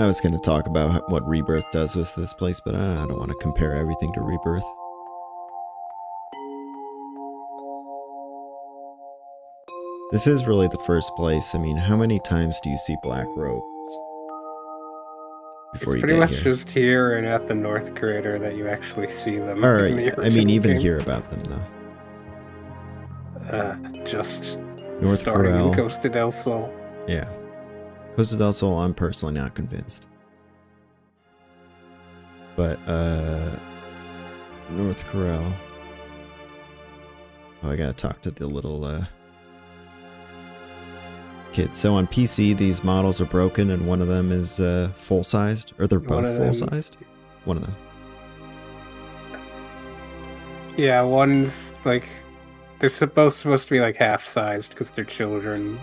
I was going to talk about what Rebirth does with this place, but I don't want to compare everything to Rebirth. This is really the first place. I mean, how many times do you see black robes before you get here? It's pretty much just here and at the North Crater that you actually see them. All right, I mean, even hear about them, though. Just North starting Corral. in Costa del Sol. Yeah. Costa del Sol, I'm personally not convinced. But, North Corral. Oh, I gotta talk to the little, kid. So on PC, these models are broken, and one of them is full-sized, or they're both full-sized? One of them. Yeah, one's like they're supposed to be like half-sized because they're children.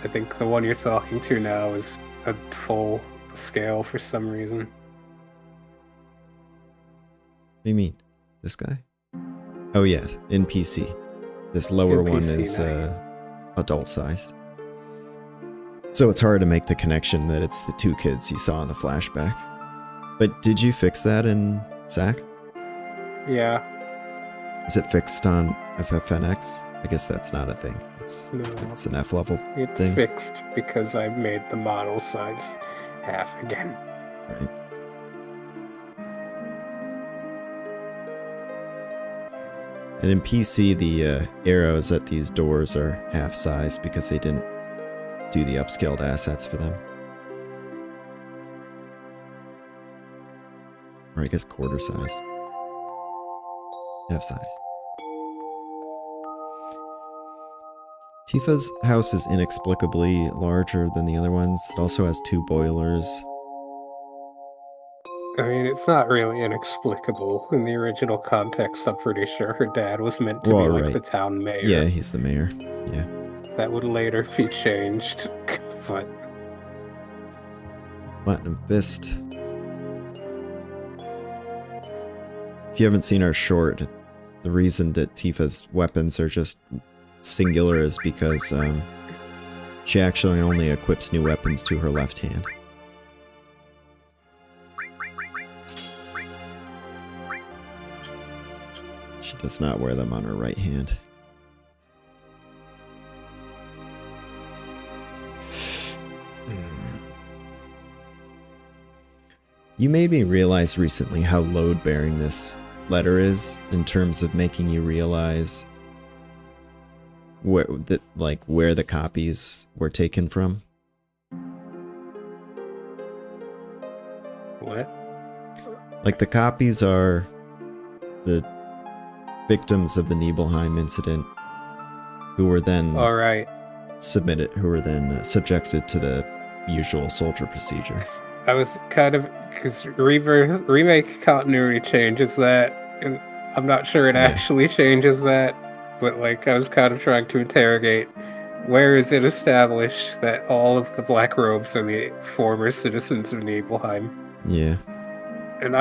I think the one you're talking to now is a full scale for some reason. What do you mean? This guy? Oh yeah, in PC. This lower one is adult-sized. So it's hard to make the connection that it's the two kids you saw in the flashback. But did you fix that in SAC? Yeah. Is it fixed on FFNX? I guess that's not a thing. It's an F-level thing. It's fixed because I made the model size half again. Right. And in PC, the arrows at these doors are half-size because they didn't do the upscaled assets for them. Or I guess quarter-sized. Half-size. Tifa's house is inexplicably larger than the other ones. It also has 2 boilers. I mean, it's not really inexplicable. In the original context, I'm pretty sure her dad was meant to be like the town mayor. Yeah, he's the mayor. Yeah. That would later be changed, but... Platinum Fist. If you haven't seen our short, the reason that Tifa's weapons are just singular is because she actually only equips new weapons to her left hand. She does not wear them on her right hand. You made me realize recently how load-bearing this letter is in terms of making you realize where the copies were taken from. What? Like, the copies are the victims of the Nibelheim incident who were then subjected to the usual soldier procedure. I was kind of, because remake continuity changes that, and I'm not sure it actually changes that, but like I was kind of trying to interrogate, where is it established that all of the black robes are the former citizens of Nibelheim? Yeah. And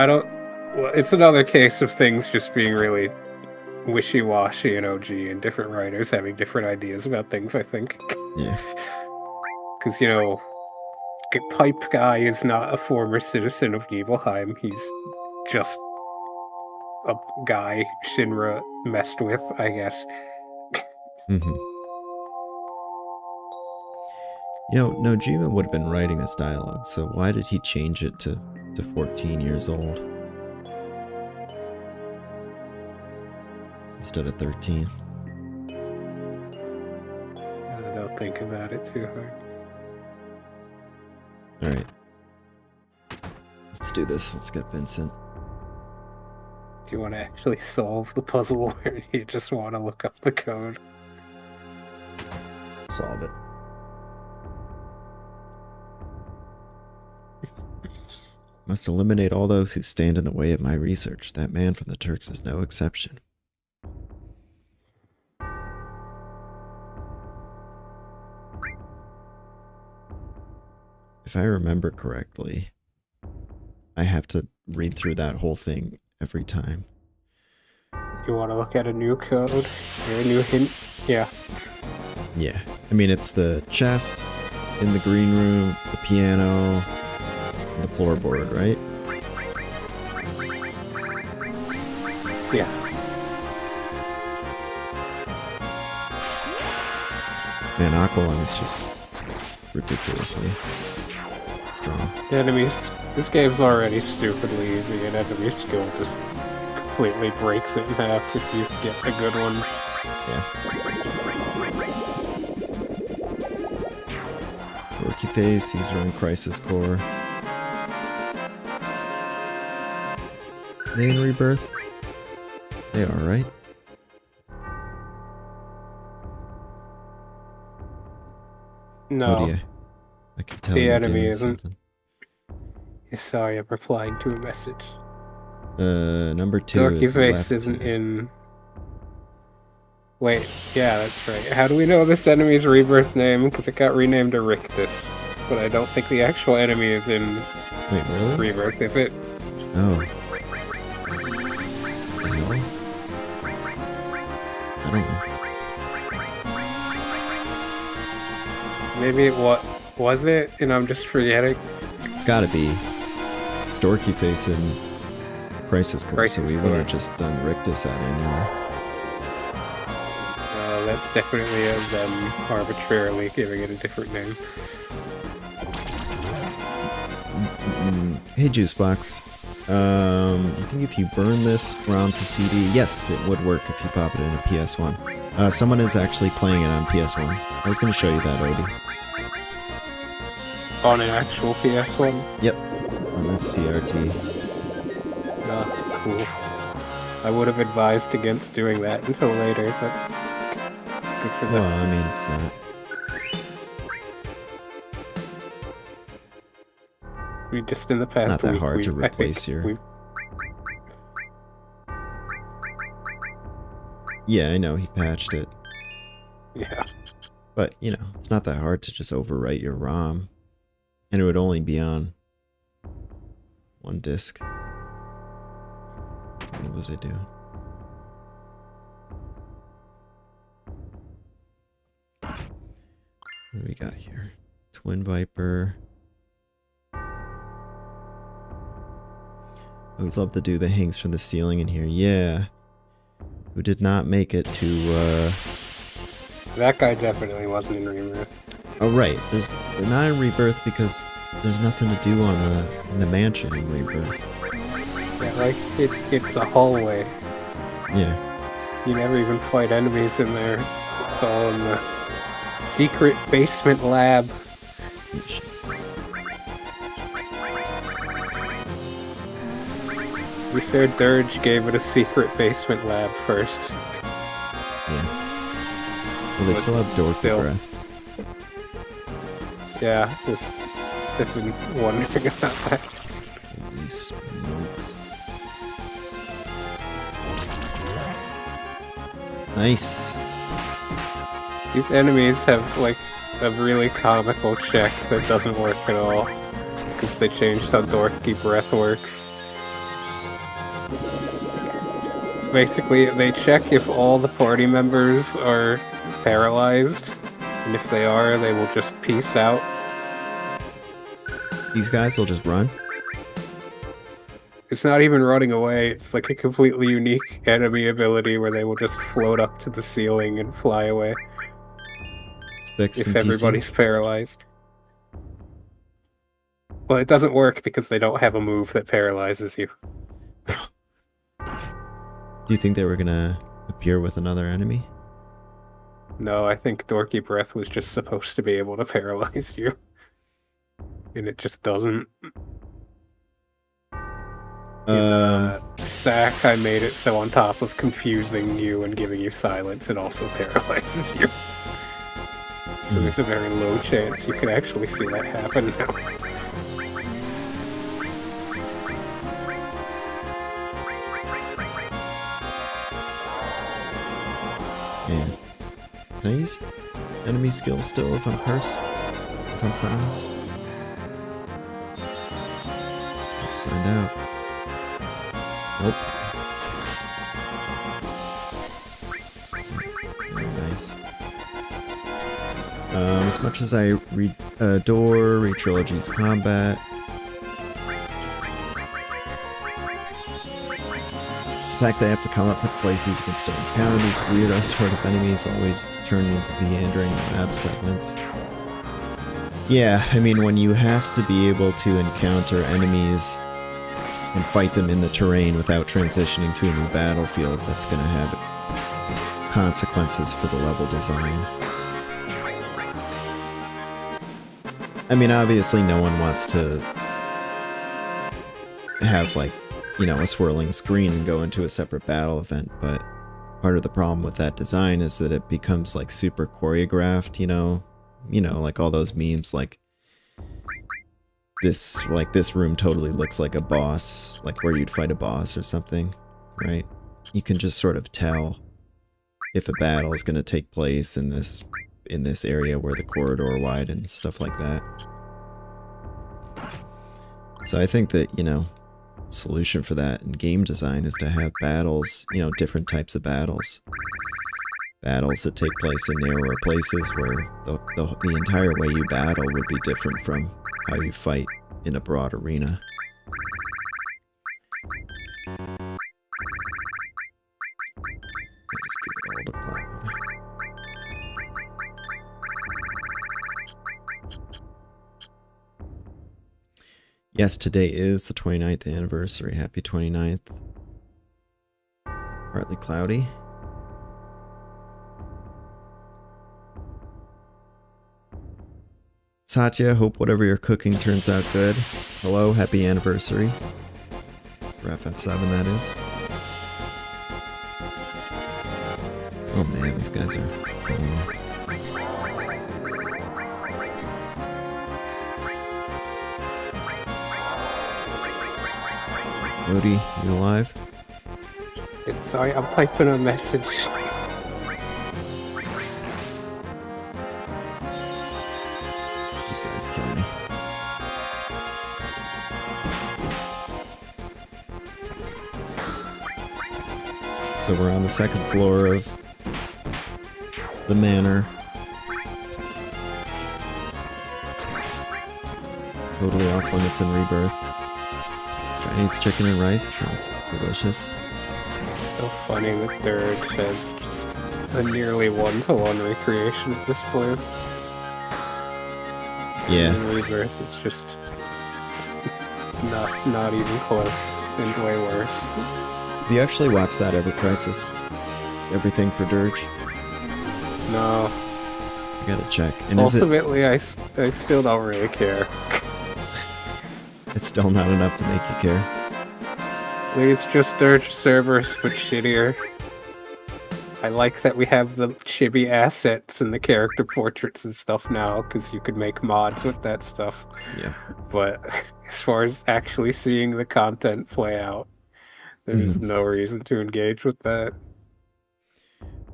it's another case of things just being really wishy-washy in OG and different writers having different ideas about things, I think. Yeah. Because, Pipe Guy is not a former citizen of Nibelheim. He's just a guy Shinra messed with, I guess. Mm-hmm. Nojima would have been writing this dialogue, so why did he change it to 14 years old instead of 13? I don't think about it too hard. Alright. Let's do this. Let's get Vincent. Do you want to actually solve the puzzle, or do you just want to look up the code? Solve it. Must eliminate all those who stand in the way of my research. That man from the Turks is no exception. If I remember correctly, I have to read through that whole thing every time. You want to look at a new code? Or a new hint? Yeah. Yeah. I mean, it's the chest in the green room, the piano, the floorboard, right? Yeah. Man, Aqualung is just ridiculously strong. The enemies. This game's already stupidly easy, and enemy skill just completely breaks it in half if you get the good ones. Yeah. Rookie face, these are in Crisis Core. Are they in Rebirth? They are, right? No. Oh dear. I can tell The you're enemy doing isn't. something. Sorry, I'm replying to a message. Number 2 Dorky is Face left. isn't in. Wait, yeah, that's right. How do we know this enemy's rebirth name? Because it got renamed to Rictus. But I don't think the actual enemy is in Wait, really? Rebirth, is it? Oh. The hell? I don't know. Maybe it was it, and I'm just forgetting. It's gotta be. It's Dorky Face in Crisis Core, so we would have just done Rictus at anyway. That's definitely them arbitrarily giving it a different name. Hey Juicebox, you think if you burn this ROM to CD, yes, it would work if you pop it in a PS1. Someone is actually playing it on PS1. I was going to show you that, Odie. On an actual PS1? Yep, on this CRT. Cool. I would have advised against doing that until later, but good for them. Well, I mean, it's not. We just in the past Not that week, hard to replace your... Yeah, I know, he patched it. Yeah. But, you know, it's not that hard to just overwrite your ROM. And it would only be on one disc. What was it doing? What do we got here? Twin Viper. Always love to do the hangs from the ceiling in here. Yeah. Who did not make it to, That guy definitely wasn't in Rebirth. Oh, right. They're not in Rebirth because there's nothing to do in the mansion in Rebirth. Yeah, like, it's a hallway. Yeah. You never even fight enemies in there. It's all in the secret basement lab. To be fair, Dirge gave it a secret basement lab first. Yeah. Well, they still have Dorky Breath. Yeah, just I've been wondering about that. Holy smokes. Nice. These enemies have, like, a really comical check that doesn't work at all. Because they changed how Dorky Breath works. Basically, they check if all the party members are paralyzed, and if they are, they will just peace out. These guys will just run? It's not even running away, it's like a completely unique enemy ability where they will just float up to the ceiling and fly away. It's fixed if everybody's paralyzed. Well, it doesn't work because they don't have a move that paralyzes you. Do you think they were gonna appear with another enemy? No, I think Dorky Breath was just supposed to be able to paralyze you. And it just doesn't. In SAC, I made it so on top of confusing you and giving you silence, it also paralyzes you. So there's a very low chance you can actually see that happen now. Man. Can I use enemy skill still if I'm cursed? If I'm silenced? Let's find out. Nope. Very nice. As much as I adore Re-Trilogy's combat, fact they have to come up with places you can still encounter these weird sort of enemies always turn into meandering map segments. Yeah, I mean, when you have to be able to encounter enemies and fight them in the terrain without transitioning to a new battlefield, that's going to have consequences for the level design. I mean, obviously no one wants to have, like, you know, a swirling screen and go into a separate battle event, but part of the problem with that design is that it becomes, like, super choreographed, you know, like all those memes, like this room totally looks like a boss, like where you'd fight a boss or something, right? You can just sort of tell if a battle is going to take place in this area where the corridor widens, stuff like that. So I think that, you know, solution for that in game design is to have battles, you know, different types of battles. Battles that take place in narrower places where the entire way you battle would be different from how you fight in a broad arena. Just give it all to Cloud. Yes, today is the 29th anniversary. Happy 29th. Partly cloudy. Satya, hope whatever you're cooking turns out good. Hello, happy anniversary. For FF7, that is. Oh man, these guys are cool. Odie, you alive? Sorry, I'm typing a message. These guys kill me. So we're on the second floor of the manor. Totally off limits in Rebirth. Chinese chicken and rice sounds delicious. So funny that Dirge has just a nearly one-to-one recreation of this place. Yeah. In Rebirth, it's just not even close, and way worse. Have you actually watched that Ever Crisis? Everything for Dirge? No. I gotta check. And ultimately, I still don't really care. It's still not enough to make you care. Please just Dirge servers, but shittier. I like that we have the chibi assets and the character portraits and stuff now, because you could make mods with that stuff. Yeah. But as far as actually seeing the content play out, there's no reason to engage with that.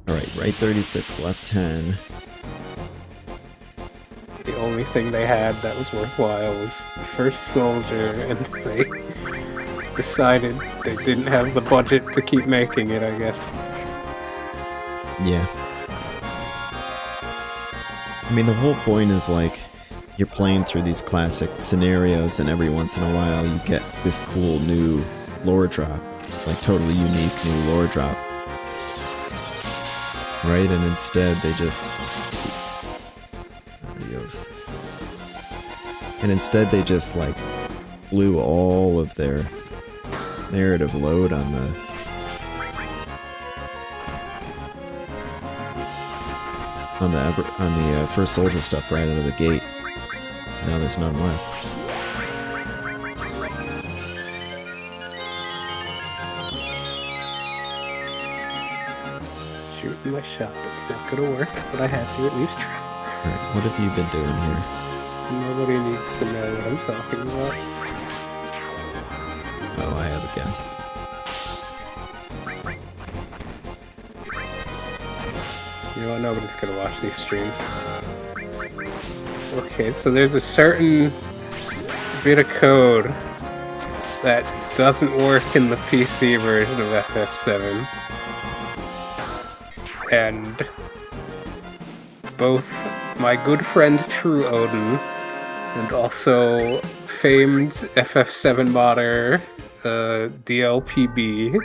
Alright, right 36, left 10. The only thing they had that was worthwhile was First Soldier, and they decided they didn't have the budget to keep making it, I guess. Yeah. I mean, the whole point is, like, you're playing through these classic scenarios, and every once in a while you get this cool new lore drop. Like, totally unique new lore drop. Right? And instead they just... Adios. And instead they just, like, blew all of their narrative load on the... On the First Soldier stuff right out of the gate. Now there's none left. Shooting my shot. It's not gonna work, but I had to at least try. Alright, what have you been doing here? Nobody needs to know what I'm talking about. Oh, I have a guess. You know what? Nobody's gonna watch these streams. Okay, so there's a certain bit of code that doesn't work in the PC version of FF7. And both my good friend True Odin and also famed FF7 modder DLPB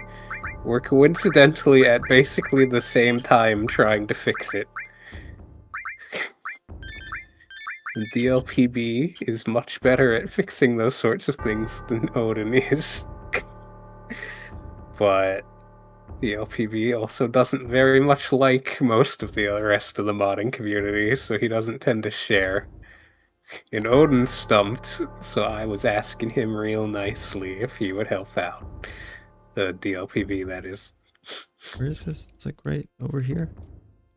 We're coincidentally at basically the same time trying to fix it. And DLPB is much better at fixing those sorts of things than Odin is. But DLPB also doesn't very much like most of the rest of the modding community, so he doesn't tend to share. And Odin stumped, so I was asking him real nicely if he would help out. The DLPB, that is. Where is this? It's like right over here.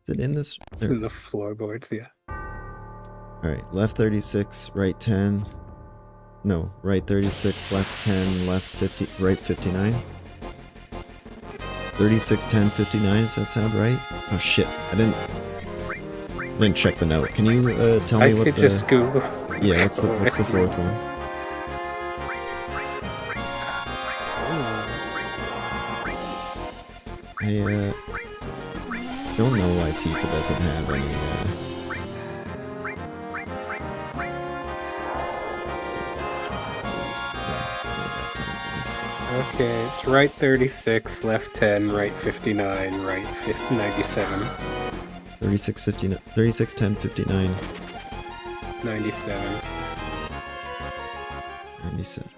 Is it in this? It's in the floorboards, yeah. Alright, left 36, right 10. No, right 36, left 10, left 50, right 59. 36, 10, 59, does that sound right? Oh shit, I didn't check the note. Can you tell me what the... I could just Google. Yeah, what's the fourth one? I don't know why Tifa doesn't have any Okay, it's right 36, left 10, right 59, right 97. 36, 59, 36, 10, 59. 97. 97.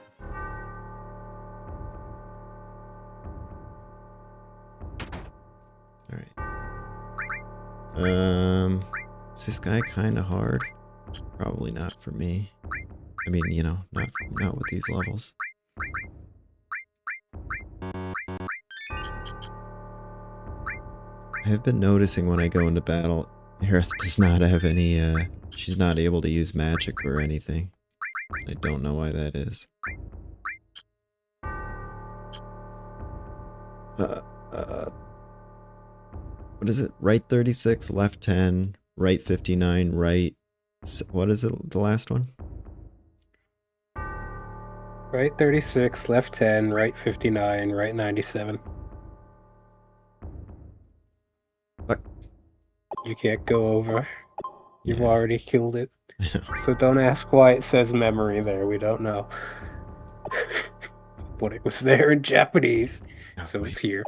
Alright. Is this guy kinda hard? Probably not for me. I mean, you know, not with these levels. I have been noticing when I go into battle, Aerith does not have any, she's not able to use magic or anything. I don't know why that is. What is it? Right 36, left 10, right 59, right... What is it, the last one? Right 36, left 10, right 59, right 97. What? You can't go over. You've Yeah. already killed it. I know. So don't ask why it says memory there, we don't know. But it was there in Japanese, so it's here.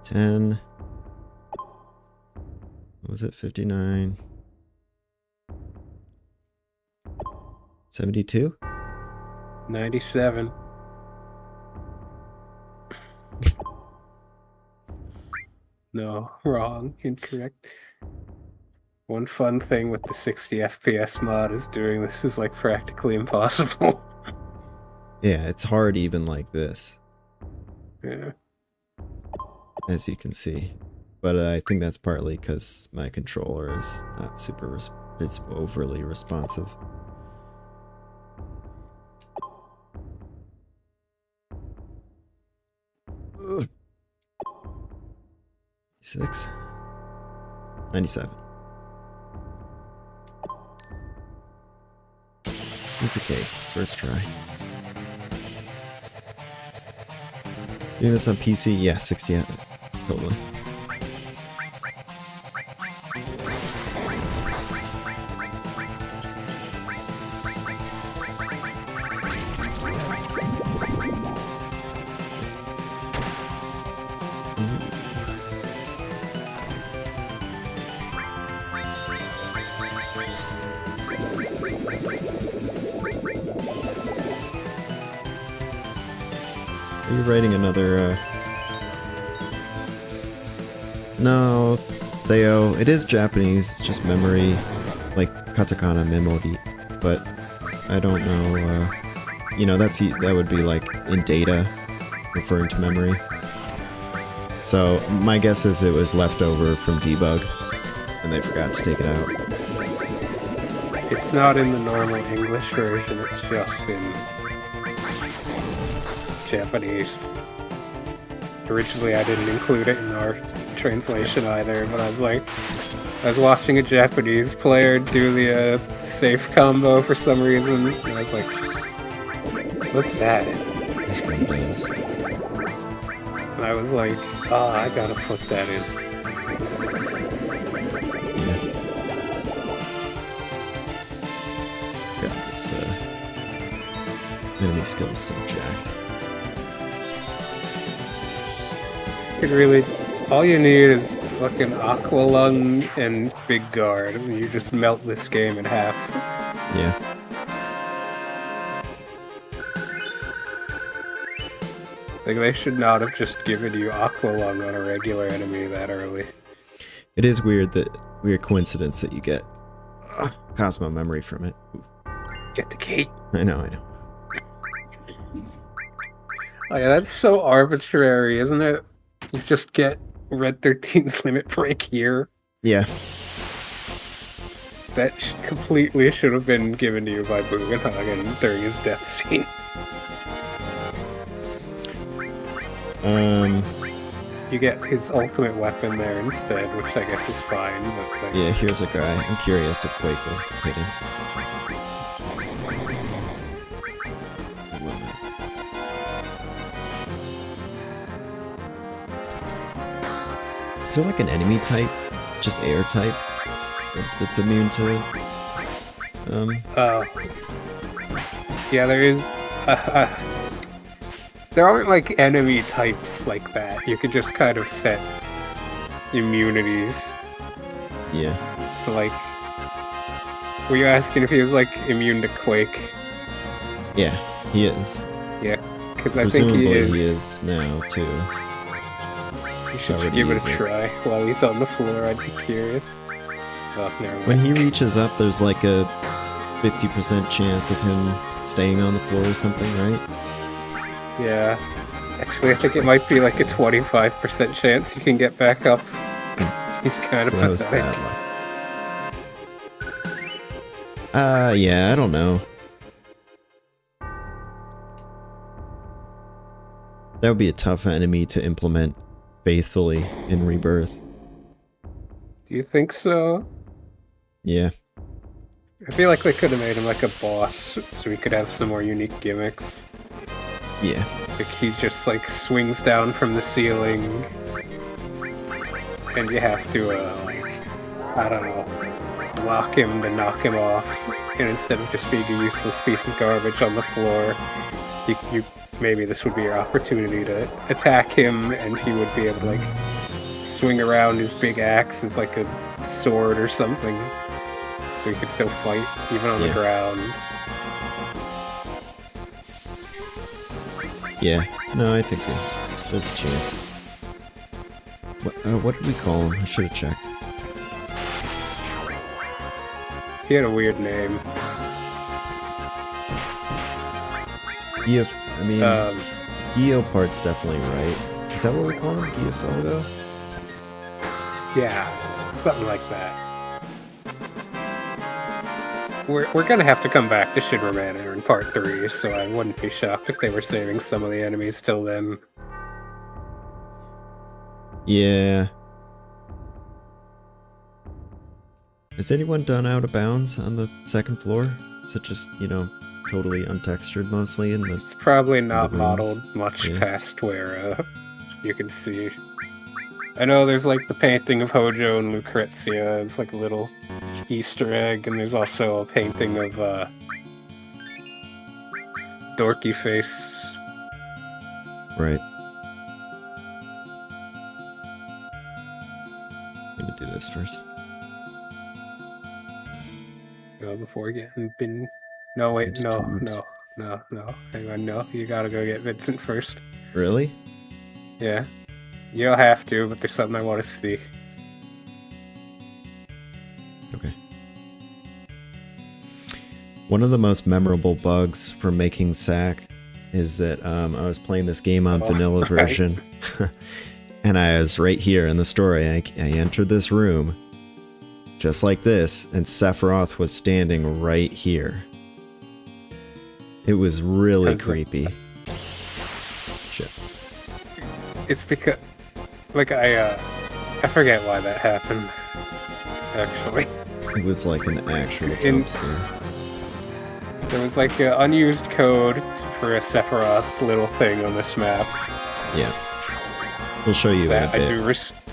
Ten. What was it? 59. 72? 97. No, wrong, incorrect. One fun thing with the 60 FPS mod is doing this is like practically impossible. Yeah, it's hard even like this. Yeah. As you can see. But I think that's partly because my controller is not super, it's overly responsive. Ugh. 6. 97. Piece of cake. First try. Doing this on PC? Yeah, 60. Totally. Are you writing another, No, Theo, it is Japanese, it's just memory, like katakana memori, but I don't know, you know, that would be like in data, referring to memory. So my guess is it was left over from debug, and they forgot to take it out. It's not in the normal English version, it's just in Japanese. Originally I didn't include it in our translation either, but I was watching a Japanese player do the safe combo for some reason, and I was like, what's that? This one does. And I was like, oh, I gotta put that in. enemy skill is so jacked. It really, all you need is fucking Aqua Lung and Big Guard, and you just melt this game in half. Yeah. Like, they should not have just given you Aqua Lung on a regular enemy that early. It is weird coincidence that you get Cosmo memory from it. Get the key. I know. Oh yeah, that's so arbitrary, isn't it? You just get Red 13's limit break here. Yeah. That completely should have been given to you by Bugenhagen during his death scene. You get his ultimate weapon there instead, which I guess is fine, but like... Yeah, here's a guy. I'm curious if Quake will hit him. Is there like an enemy type? It's just air type that's immune to yeah, there is there aren't like enemy types like that. You could just kind of set immunities. Yeah. So like, were you asking if he was like immune to Quake? Yeah, he is. Yeah, because I think he is now too. You should give it a try while he's on the floor. I'd be curious. Oh, never mind. When he reaches up, there's like a 50% chance of him staying on the floor or something, right? Yeah. Actually, I think it might be like a 25% chance you can get back up. He's kind of pathetic. Yeah, I don't know. That would be a tough enemy to implement faithfully in Rebirth. Do you think so? Yeah. I feel like they could have made him like a boss, so we could have some more unique gimmicks. Yeah. Like he just like swings down from the ceiling, and you have to, I don't know, block him to knock him off, and instead of just being a useless piece of garbage on the floor, you maybe this would be your opportunity to attack him, and he would be able to like swing around his big axe as like a sword or something, so he could still fight even on the ground. Yeah, no, I think there's a chance. What did we call him? I should have checked. He had a weird name. Geopart's definitely right. Is that what we call him? Geophoto? Yeah, something like that. We're gonna have to come back to Shinra Manor in part 3, so I wouldn't be shocked if they were saving some of the enemies till then. Yeah. Has anyone done Out of Bounds on the second floor? Is it just, totally untextured mostly in the... It's probably not modeled much past where you can see. I know there's like the painting of Hojo and Lucrezia. It's like a little Easter egg, and there's also a painting of Dorky Face. Right. I'm gonna do this first. Before getting been... No, wait, no. Hang on, no. You gotta go get Vincent first. Really? Yeah. You don't have to, but there's something I want to see. Okay. One of the most memorable bugs for making SAC is that I was playing this game on vanilla version, and I was right here in the story. I entered this room, just like this, and Sephiroth was standing right here. It was really creepy. Shit. It's because, like, I forget why that happened, actually. It was like an actual jump scare. There was like an unused code for a Sephiroth little thing on this map. Yeah. We'll show you that in a bit. I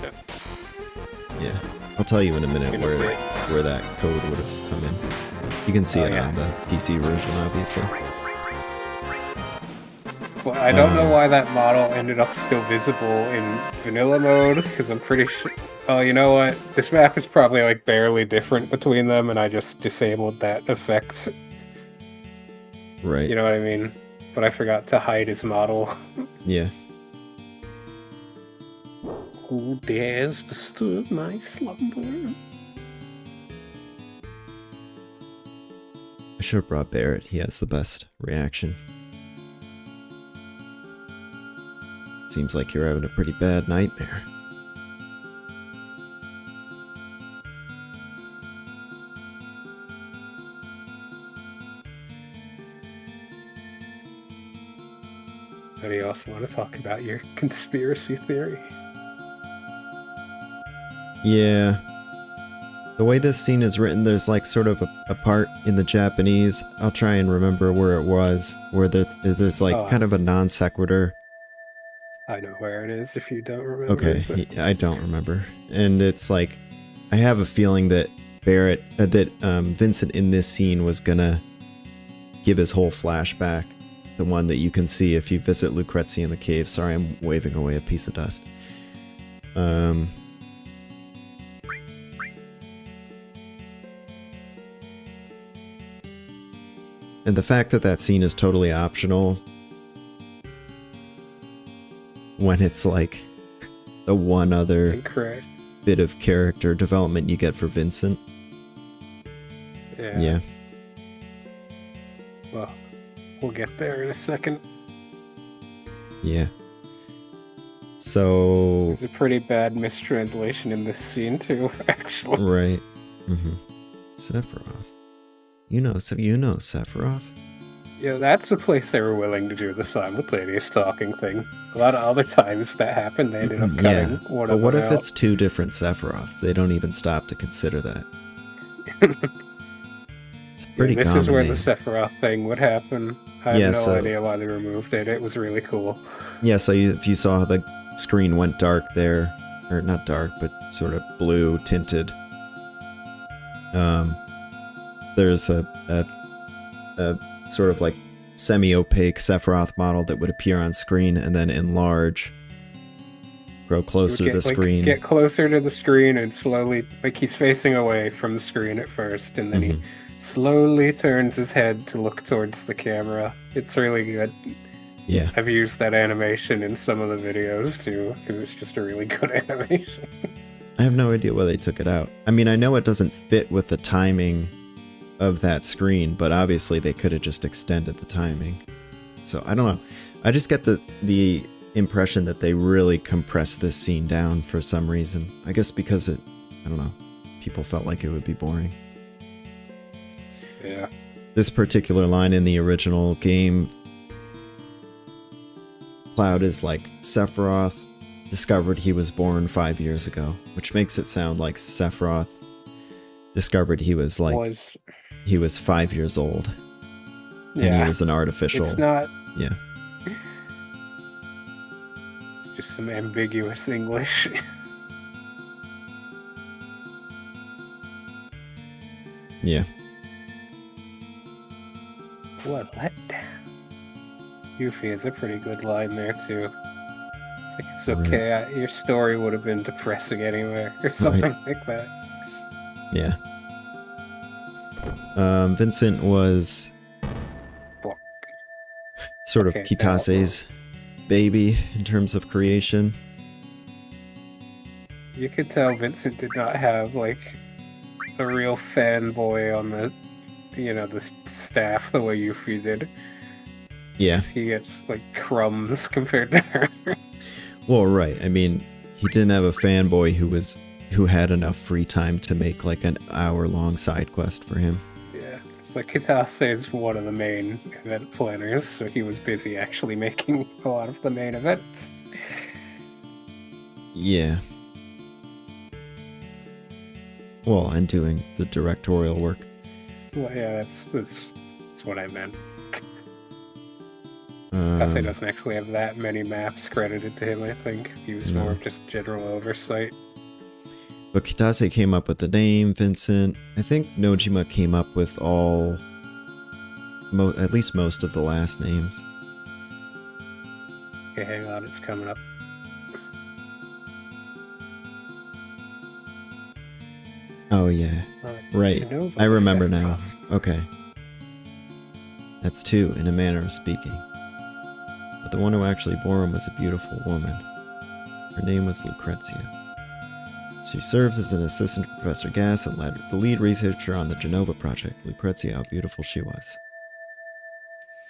do yeah. I'll tell you in a minute where that code would have come in. You can see it on the PC version, obviously. Well, I don't know why that model ended up still visible in vanilla mode, because I'm pretty sure... Oh, you know what? This map is probably, like, barely different between them, and I just disabled that effect. Right. You know what I mean? But I forgot to hide his model. Yeah. Who dares disturb my slumber? I should have brought Barrett. He has the best reaction. Seems like you're having a pretty bad nightmare. Anybody else want to talk about your conspiracy theory? Yeah. The way this scene is written, there's like sort of a part in the Japanese, I'll try and remember where it was, where there's like kind of a non sequitur. I know where it is if you don't remember. Okay, I don't remember. And it's like, I have a feeling that Vincent in this scene was gonna give his whole flashback, the one that you can see if you visit Lucrezia in the cave. Sorry, I'm waving away a piece of dust. And the fact that that scene is totally optional, when it's like the one other bit of character development you get for Vincent. Yeah. Well, we'll get there in a second. Yeah. So... There's a pretty bad mistranslation in this scene too, actually. Right. Mm-hmm. Sephiroth. You know Sephiroth? Yeah, that's the place they were willing to do the simultaneous talking thing. A lot of other times that happened, they ended up cutting one of them out. But what if it's two different Sephiroths? They don't even stop to consider that. It's pretty common. This is where the Sephiroth thing would happen. I have no idea why they removed it. It was really cool. Yeah, so if you saw how the screen went dark there, or not dark, but sort of blue tinted, there's a sort of like semi-opaque Sephiroth model that would appear on screen and then enlarge, grow closer to the screen. Get closer to the screen and slowly, like he's facing away from the screen at first, and then he slowly turns his head to look towards the camera. It's really good. Yeah. I've used that animation in some of the videos too, because it's just a really good animation. I have no idea why they took it out. I mean, I know it doesn't fit with the timing of that screen, but obviously they could have just extended the timing. So I don't know. I just get the impression that they really compressed this scene down for some reason. I guess because I don't know, people felt like it would be boring. Yeah. This particular line in the original game, Cloud is like, Sephiroth discovered he was born 5 years ago, which makes it sound like Sephiroth discovered he was like he was 5 years old. Yeah. And he was an artificial. It's not. Yeah. It's just some ambiguous English. Yeah. What letdown. Yuffie is a pretty good line there too. It's like, it's okay, your story would have been depressing anyway, or something like that. Yeah. Vincent was sort of Kitase's baby in terms of creation. You could tell Vincent did not have like a real fanboy on the, the staff the way Yuffie did. Yeah. He gets like crumbs compared to her. Well, right. I mean, he didn't have a fanboy who had enough free time to make like an hour-long side quest for him. Yeah, it's like Kitase is one of the main event planners, so he was busy actually making a lot of the main events. Yeah. Well, and doing the directorial work. Well, yeah, that's what I meant. Kitase doesn't actually have that many maps credited to him, I think. He was more of just general oversight. But Kitase came up with the name, Vincent. I think Nojima came up with at least most of the last names. Okay, hang on, it's coming up. Oh yeah, right. I remember now. Okay. That's 2, in a manner of speaking. But the one who actually bore him was a beautiful woman. Her name was Lucrezia. She serves as an assistant to Professor Gass and the lead researcher on the Genova project. Lucrezia, how beautiful she was.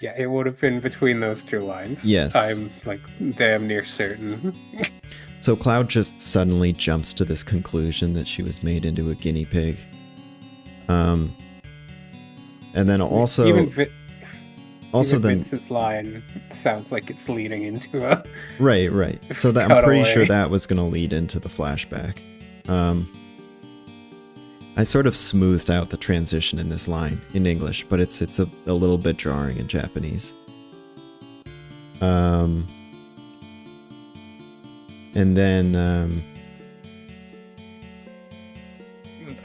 Yeah, it would have been between those 2 lines. Yes. I'm, like, damn near certain. So Cloud just suddenly jumps to this conclusion that she was made into a guinea pig. And then also... Even Vincent's line sounds like it's leading into a... Right. So that I'm pretty sure that was going to lead into the flashback. I sort of smoothed out the transition in this line in English, but it's a little bit jarring in Japanese. And then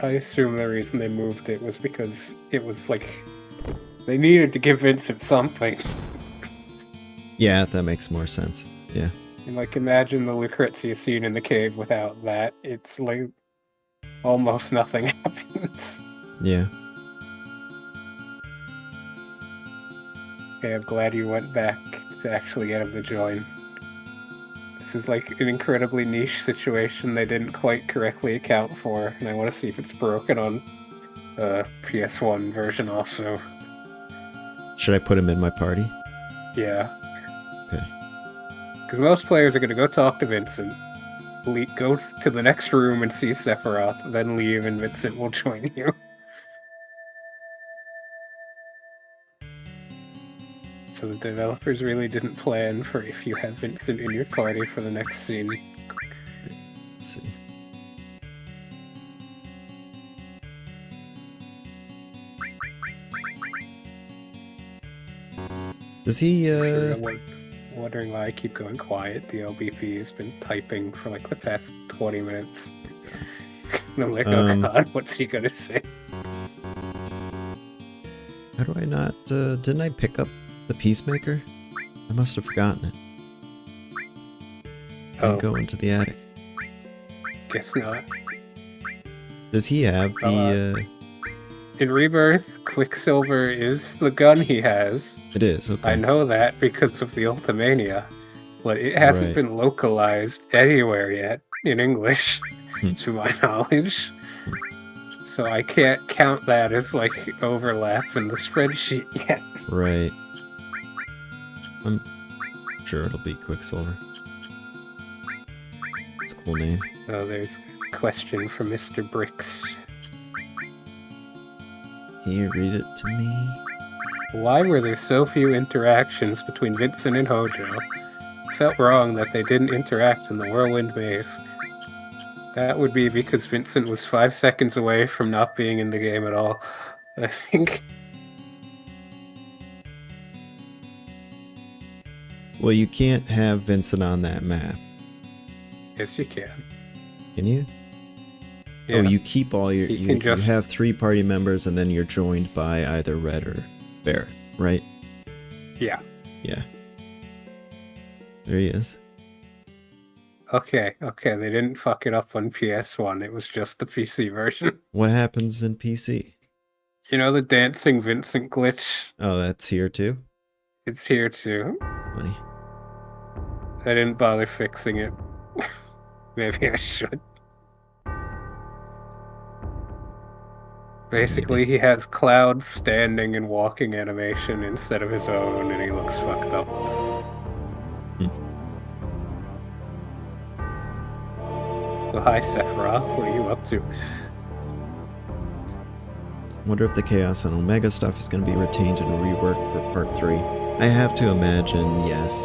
I assume the reason they moved it was because it was like they needed to give Vincent something. Yeah, that makes more sense. Yeah. And like imagine the Lucrezia scene in the cave without that. It's like almost nothing happens. Yeah. Okay, I'm glad you went back to actually get him to join. This is like an incredibly niche situation they didn't quite correctly account for, and I want to see if it's broken on PS1 version also. Should I put him in my party? Yeah. Okay. Because most players are going to go talk to Vincent, go to the next room and see Sephiroth, then leave and Vincent will join you. So the developers really didn't plan for if you have Vincent in your party for the next scene. Let's see. Does he, I'm wondering why I keep going quiet. The LBP has been typing for like the past 20 minutes. And I'm like, oh god, what's he gonna say? How do I not, didn't I pick up the Peacemaker? I must have forgotten it. And go into the attic. Guess not. Does he have the, In Rebirth, Quicksilver is the gun he has. It is, okay. I know that because of the Ultimania. But it hasn't been localized anywhere yet in English, to my knowledge. So I can't count that as, like, overlap in the spreadsheet yet. Right. I'm sure it'll be Quicksilver. It's a cool name. Oh, there's a question from Mr. Bricks. Can you read it to me? Why were there so few interactions between Vincent and Hojo? Felt wrong that they didn't interact in the Whirlwind Maze. That would be because Vincent was 5 seconds away from not being in the game at all, I think. Well, you can't have Vincent on that map. Yes, you can. Can you? Yeah. Oh, you keep all your... You have 3 party members and then you're joined by either Red or Barrett, right? Yeah. Yeah. There he is. Okay, they didn't fuck it up on PS1, it was just the PC version. What happens in PC? You know the dancing Vincent glitch? Oh, that's here too? It's here too. Funny. I didn't bother fixing it. Maybe I should. Basically, he has Cloud standing and walking animation instead of his own, and he looks fucked up. So hi Sephiroth, what are you up to? Wonder if the Chaos and Omega stuff is going to be retained and reworked for Part 3. I have to imagine yes.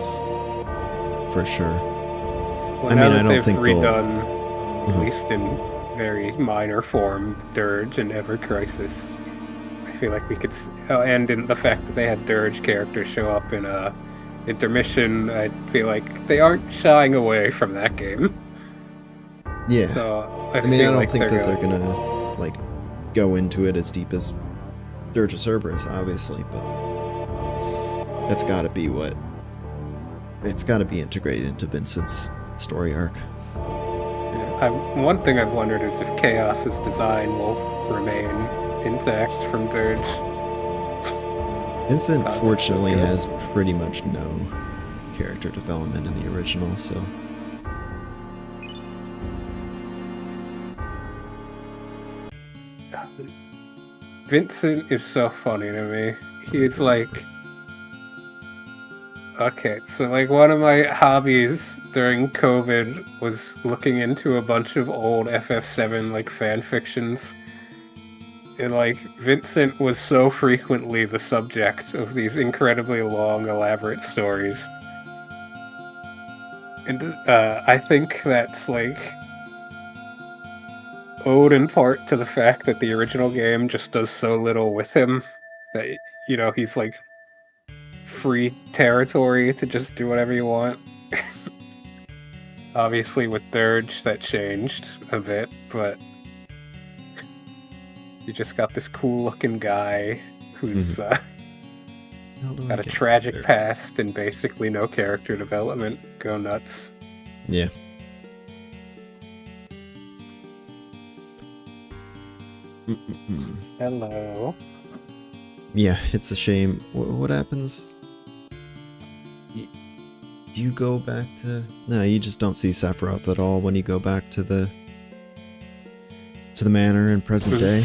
For sure. Well, I mean, I don't think they've redone, at least in very minor form, Dirge and Ever Crisis. I feel like we could... and in the fact that they had Dirge characters show up in Intermission, I feel like they aren't shying away from that game. Yeah. So I mean, I don't like think that they're gonna like go into it as deep as Dirge of Cerberus, obviously, but that's got to be what it's got to be integrated into Vincent's story arc. Yeah, one thing I've wondered is if Chaos's design will remain intact from Dirge. Vincent, fortunately, has pretty much no character development in the original, so. Vincent is so funny to me. He's like... Okay, so like one of my hobbies during COVID was looking into a bunch of old FF7 like fan fictions. And like Vincent was so frequently the subject of these incredibly long, elaborate stories. And I think that's like owed in part to the fact that the original game just does so little with him that, you know, he's like free territory to just do whatever you want. Obviously with Dirge that changed a bit, but you just got this cool looking guy who's got a tragic past and basically no character development. Go nuts. Yeah. Hello. Yeah, it's a shame. What happens? Do you go back to... No, you just don't see Sephiroth at all when you go back to the manor in present day.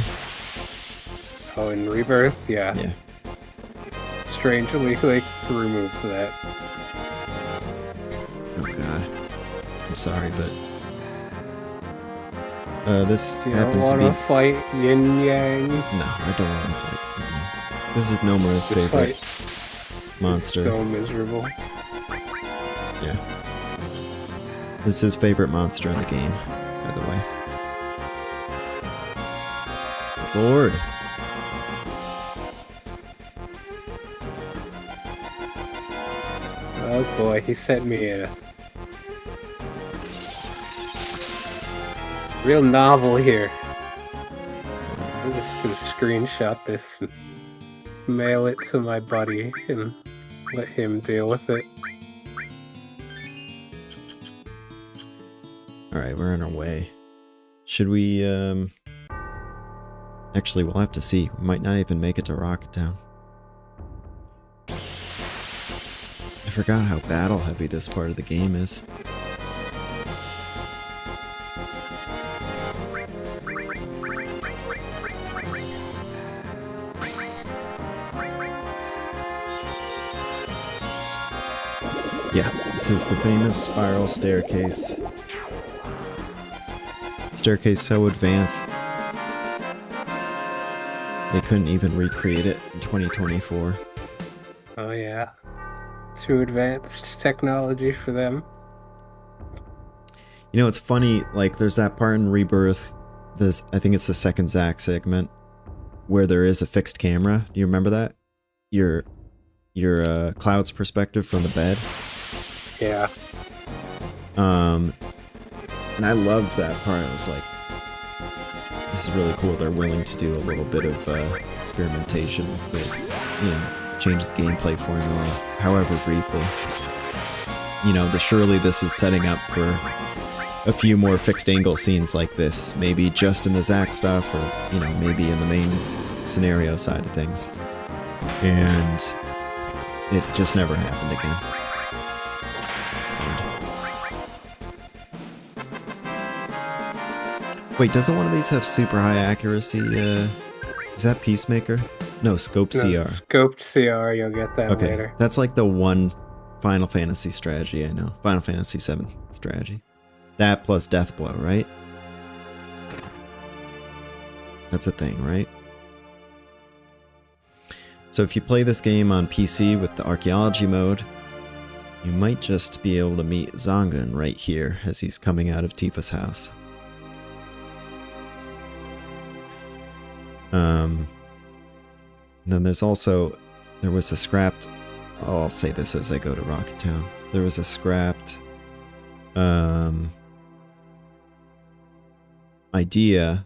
Oh, in Rebirth? Yeah. Yeah. Strangely, like, removes that. Oh god. I'm sorry, but... this you happens don't to be... fight Yin Yang? No, I don't want to fight. This is Nomura's favorite monster. So miserable. Yeah. This is his favorite monster in the game, by the way. Lord. Oh boy, he sent me a real novel here. I'm just gonna screenshot this and mail it to my buddy and let him deal with it. Alright, we're on our way. Should we, Actually, we'll have to see. We might not even make it to Rocket Town. I forgot how battle-heavy this part of the game is. Yeah, this is the famous spiral staircase. Staircase so advanced they couldn't even recreate it in 2024. Oh yeah. Too advanced technology for them. You know, it's funny, like there's that part in Rebirth, I think it's the second SAC segment, where there is a fixed camera. Do you remember that? Your Cloud's perspective from the bed. Yeah. And I loved that part. I was like, this is really cool. They're willing to do a little bit of experimentation with it, you know, change the gameplay formula, however briefly. You know, surely this is setting up for a few more fixed angle scenes like this, maybe just in the Zack stuff, or, you know, maybe in the main scenario side of things. And it just never happened again. Wait, doesn't one of these have super high accuracy? Is that Peacemaker? No, Scoped CR. Scoped CR, you'll get that later. That's like the one Final Fantasy strategy I know. Final Fantasy VII strategy. That plus Deathblow, right? That's a thing, right? So if you play this game on PC with the archaeology mode, you might just be able to meet Zangun right here as he's coming out of Tifa's house. Then there was a scrapped, oh, I'll say this as I go to Rocket Town. There was a scrapped, idea,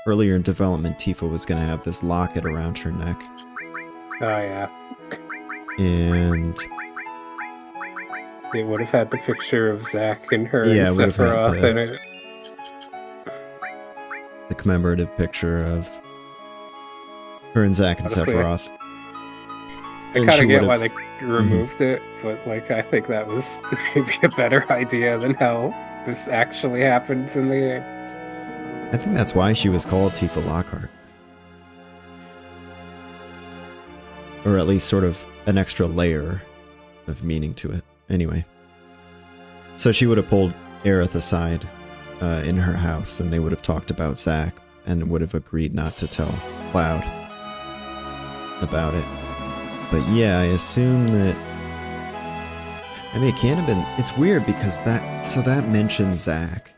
earlier in development, Tifa was going to have this locket around her neck. Oh, yeah. And it would have had the picture of Zack and her yeah, and Sephiroth in it. The commemorative picture of her and Zack and Sephiroth. I kind of get why they removed it, but like I think that was maybe a better idea than how this actually happens in the game. I think that's why she was called Tifa Lockhart. Or at least sort of an extra layer of meaning to it. Anyway. So she would have pulled Aerith aside in her house, and they would have talked about Zack, and would have agreed not to tell Cloud about it. But yeah, I assume that... I mean, it can't have been... It's weird because that mentions Zack.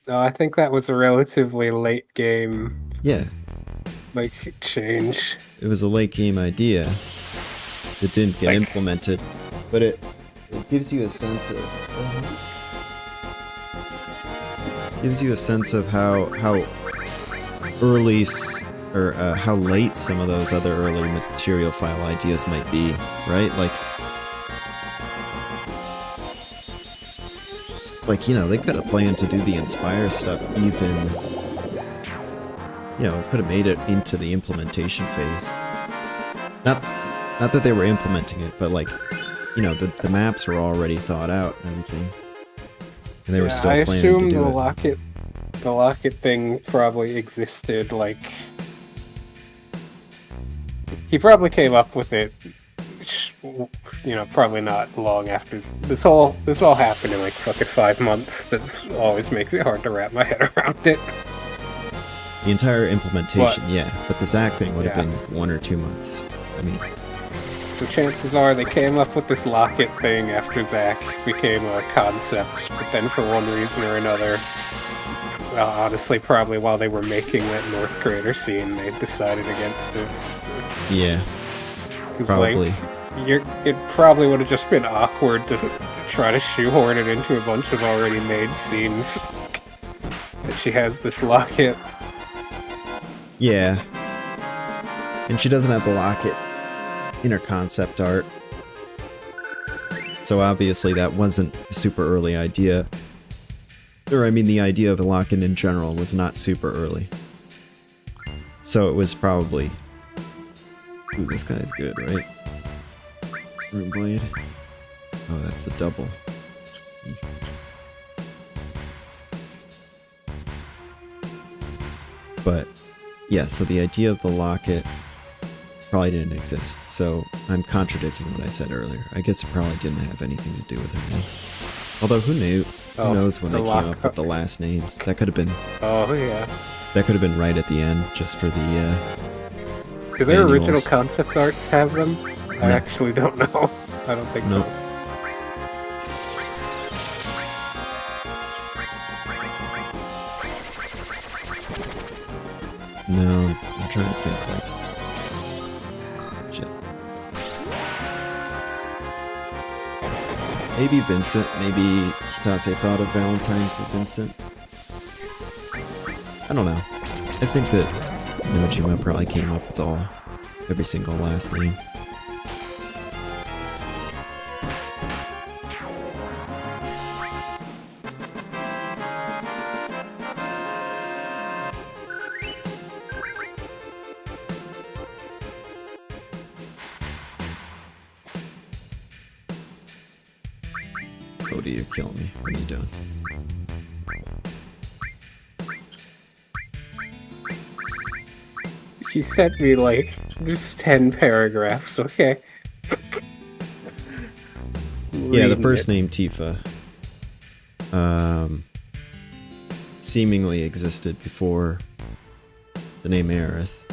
No, I think that was a relatively late game. Yeah. Like, change. It was a late game idea that didn't get implemented, but it gives you a sense of... gives you a sense of how early... or how late some of those other early material file ideas might be, right? Like, you know, they could have planned to do the Inspire stuff even, you know, could have made it into the implementation phase. Not that they were implementing it, but like, you know, the maps were already thought out and everything. And they were still planning to do it. I assume the locket thing probably existed, like... He probably came up with it, you know, probably not long after this all happened in like fucking 5 months. That always makes it hard to wrap my head around it. The entire implementation, yeah, but the Zack thing would have been 1 or 2 months. I mean, so chances are they came up with this locket thing after Zack became a concept, but then for one reason or another, well, honestly, probably while they were making that North Crater scene, they decided against it. Yeah, probably. Like, it probably would have just been awkward to try to shoehorn it into a bunch of already made scenes. That she has this locket. Yeah. And she doesn't have the locket in her concept art. So obviously that wasn't a super early idea. Or I mean the idea of a locket in general was not super early. So it was probably... Ooh, this guy's good, right? Rune Blade. Oh, that's the double. But, yeah, so the idea of the locket probably didn't exist. So I'm contradicting what I said earlier. I guess it probably didn't have anything to do with her name. Although, who knew? Who knows when they came up with the last names? That could have been... Oh, yeah. That could have been right at the end, just for the, Do their original concept arts have them? No. I actually don't know. I don't think so. No, I'm trying to think, like... Shit. Maybe Vincent, maybe Kitase thought of Valentine for Vincent. I don't know. I think that Nojima probably came up with every single last name. Cody, you're killing me. What are you doing? She sent me like just 10 paragraphs, okay? Yeah, the first name Tifa seemingly existed before the name Aerith.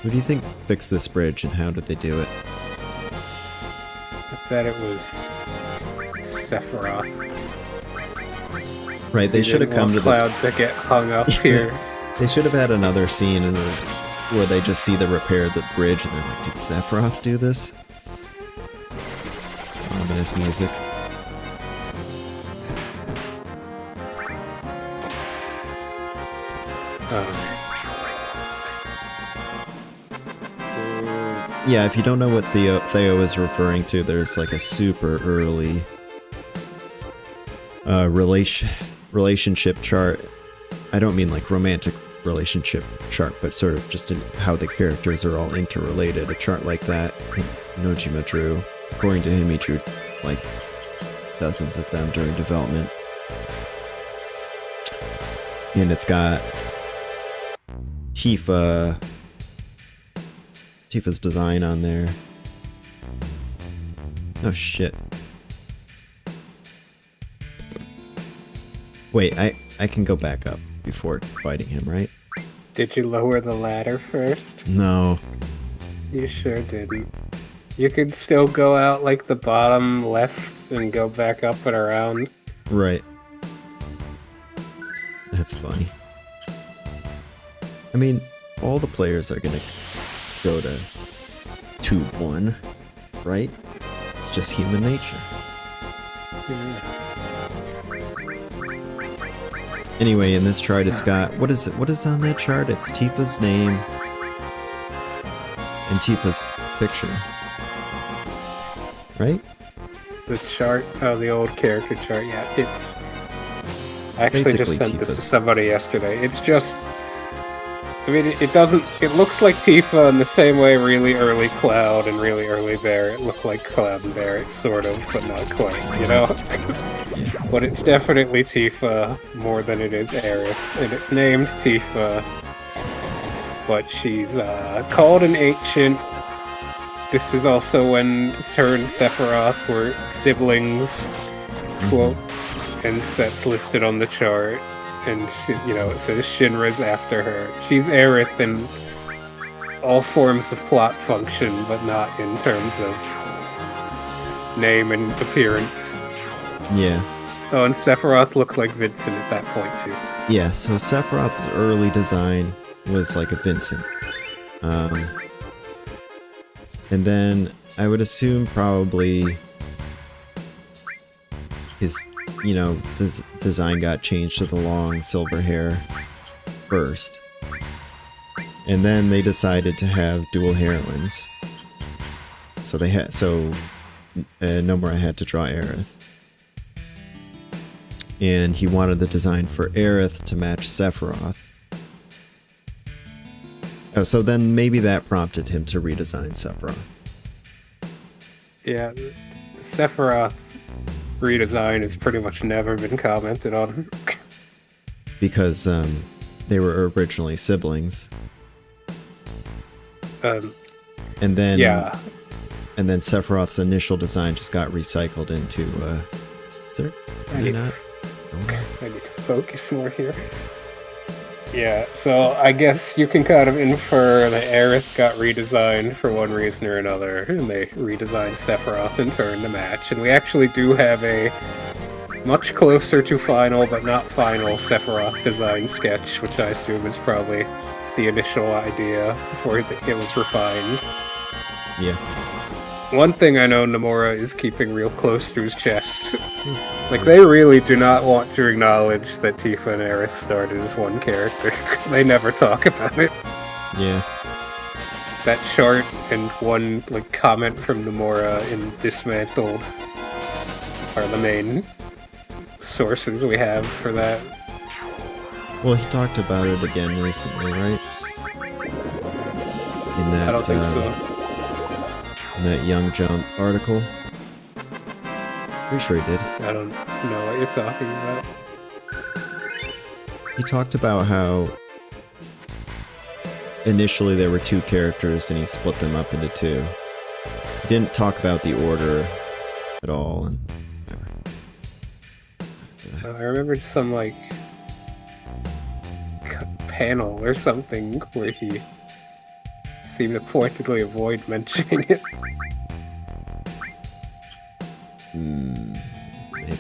Who do you think fixed this bridge and how did they do it? I bet it was Sephiroth. Right, they should have come to this... Cloud to get hung up here. They should have had another scene where they just see the repair of the bridge and they're like, did Sephiroth do this? It's ominous music. Yeah, if you don't know what Theo is referring to, there's like a super early relationship chart. I don't mean like romantic relationship chart, but sort of just in how the characters are all interrelated. A chart like that Nojima drew. According to him, he drew like dozens of them during development. And it's got Tifa's design on there. Oh shit. Wait, I can go back up before fighting him, right? Did you lower the ladder first? No. You sure didn't. You could still go out like the bottom left and go back up and around. Right. That's funny. I mean, all the players are gonna go to Tube 1, right? It's just human nature. Yeah. Anyway, in this chart it's got, what is on that chart? It's Tifa's name and Tifa's picture. Right? The chart, oh, the old character chart, yeah, it's... I actually basically just sent this to Tifa's. somebody yesterday. It's just... I mean, it doesn't... It looks like Tifa in the same way really early Cloud and really early Barret look like Cloud and Barret, sort of, but not quite, you know? Yeah. But it's definitely Tifa more than it is Aerith, and it's named Tifa, but she's called an ancient. This is also when her and Sephiroth were siblings, quote, and that's listed on the chart. And, you know, it says Shinra's after her. She's Aerith in all forms of plot function, but not in terms of name and appearance. Yeah. Oh, and Sephiroth looked like Vincent at that point, too. Yeah, so Sephiroth's early design was like a Vincent. And then I would assume probably his, you know, design got changed to the long silver hair first. And then they decided to have dual heroines. So they had, Nomura had to draw Aerith. And he wanted the design for Aerith to match Sephiroth. Oh, so then maybe that prompted him to redesign Sephiroth. Yeah, the Sephiroth redesign has pretty much never been commented on. Because they were originally siblings. And then yeah. And then Sephiroth's initial design just got recycled into is there I need not? I need to focus more here. Yeah, so I guess you can kind of infer that Aerith got redesigned for one reason or another, and they redesigned Sephiroth in turn to match, and we actually do have a much closer to final, but not final, Sephiroth design sketch, which I assume is probably the initial idea before it was refined. Yeah. One thing I know Nomura is keeping real close to his chest. Like, they really do not want to acknowledge that Tifa and Aerith started as one character. They never talk about it. Yeah. That chart and one, like, comment from Nomura in Dismantled are the main sources we have for that. Well, he talked about it again recently, right? In that, I don't think so. In that Young Jump article. Pretty sure he did. I don't know what you're talking about. He talked about how initially there were two characters and he split them up into two. He didn't talk about the order at all. And I remembered some, like, panel or something where he seemed to pointedly avoid mentioning it. Maybe.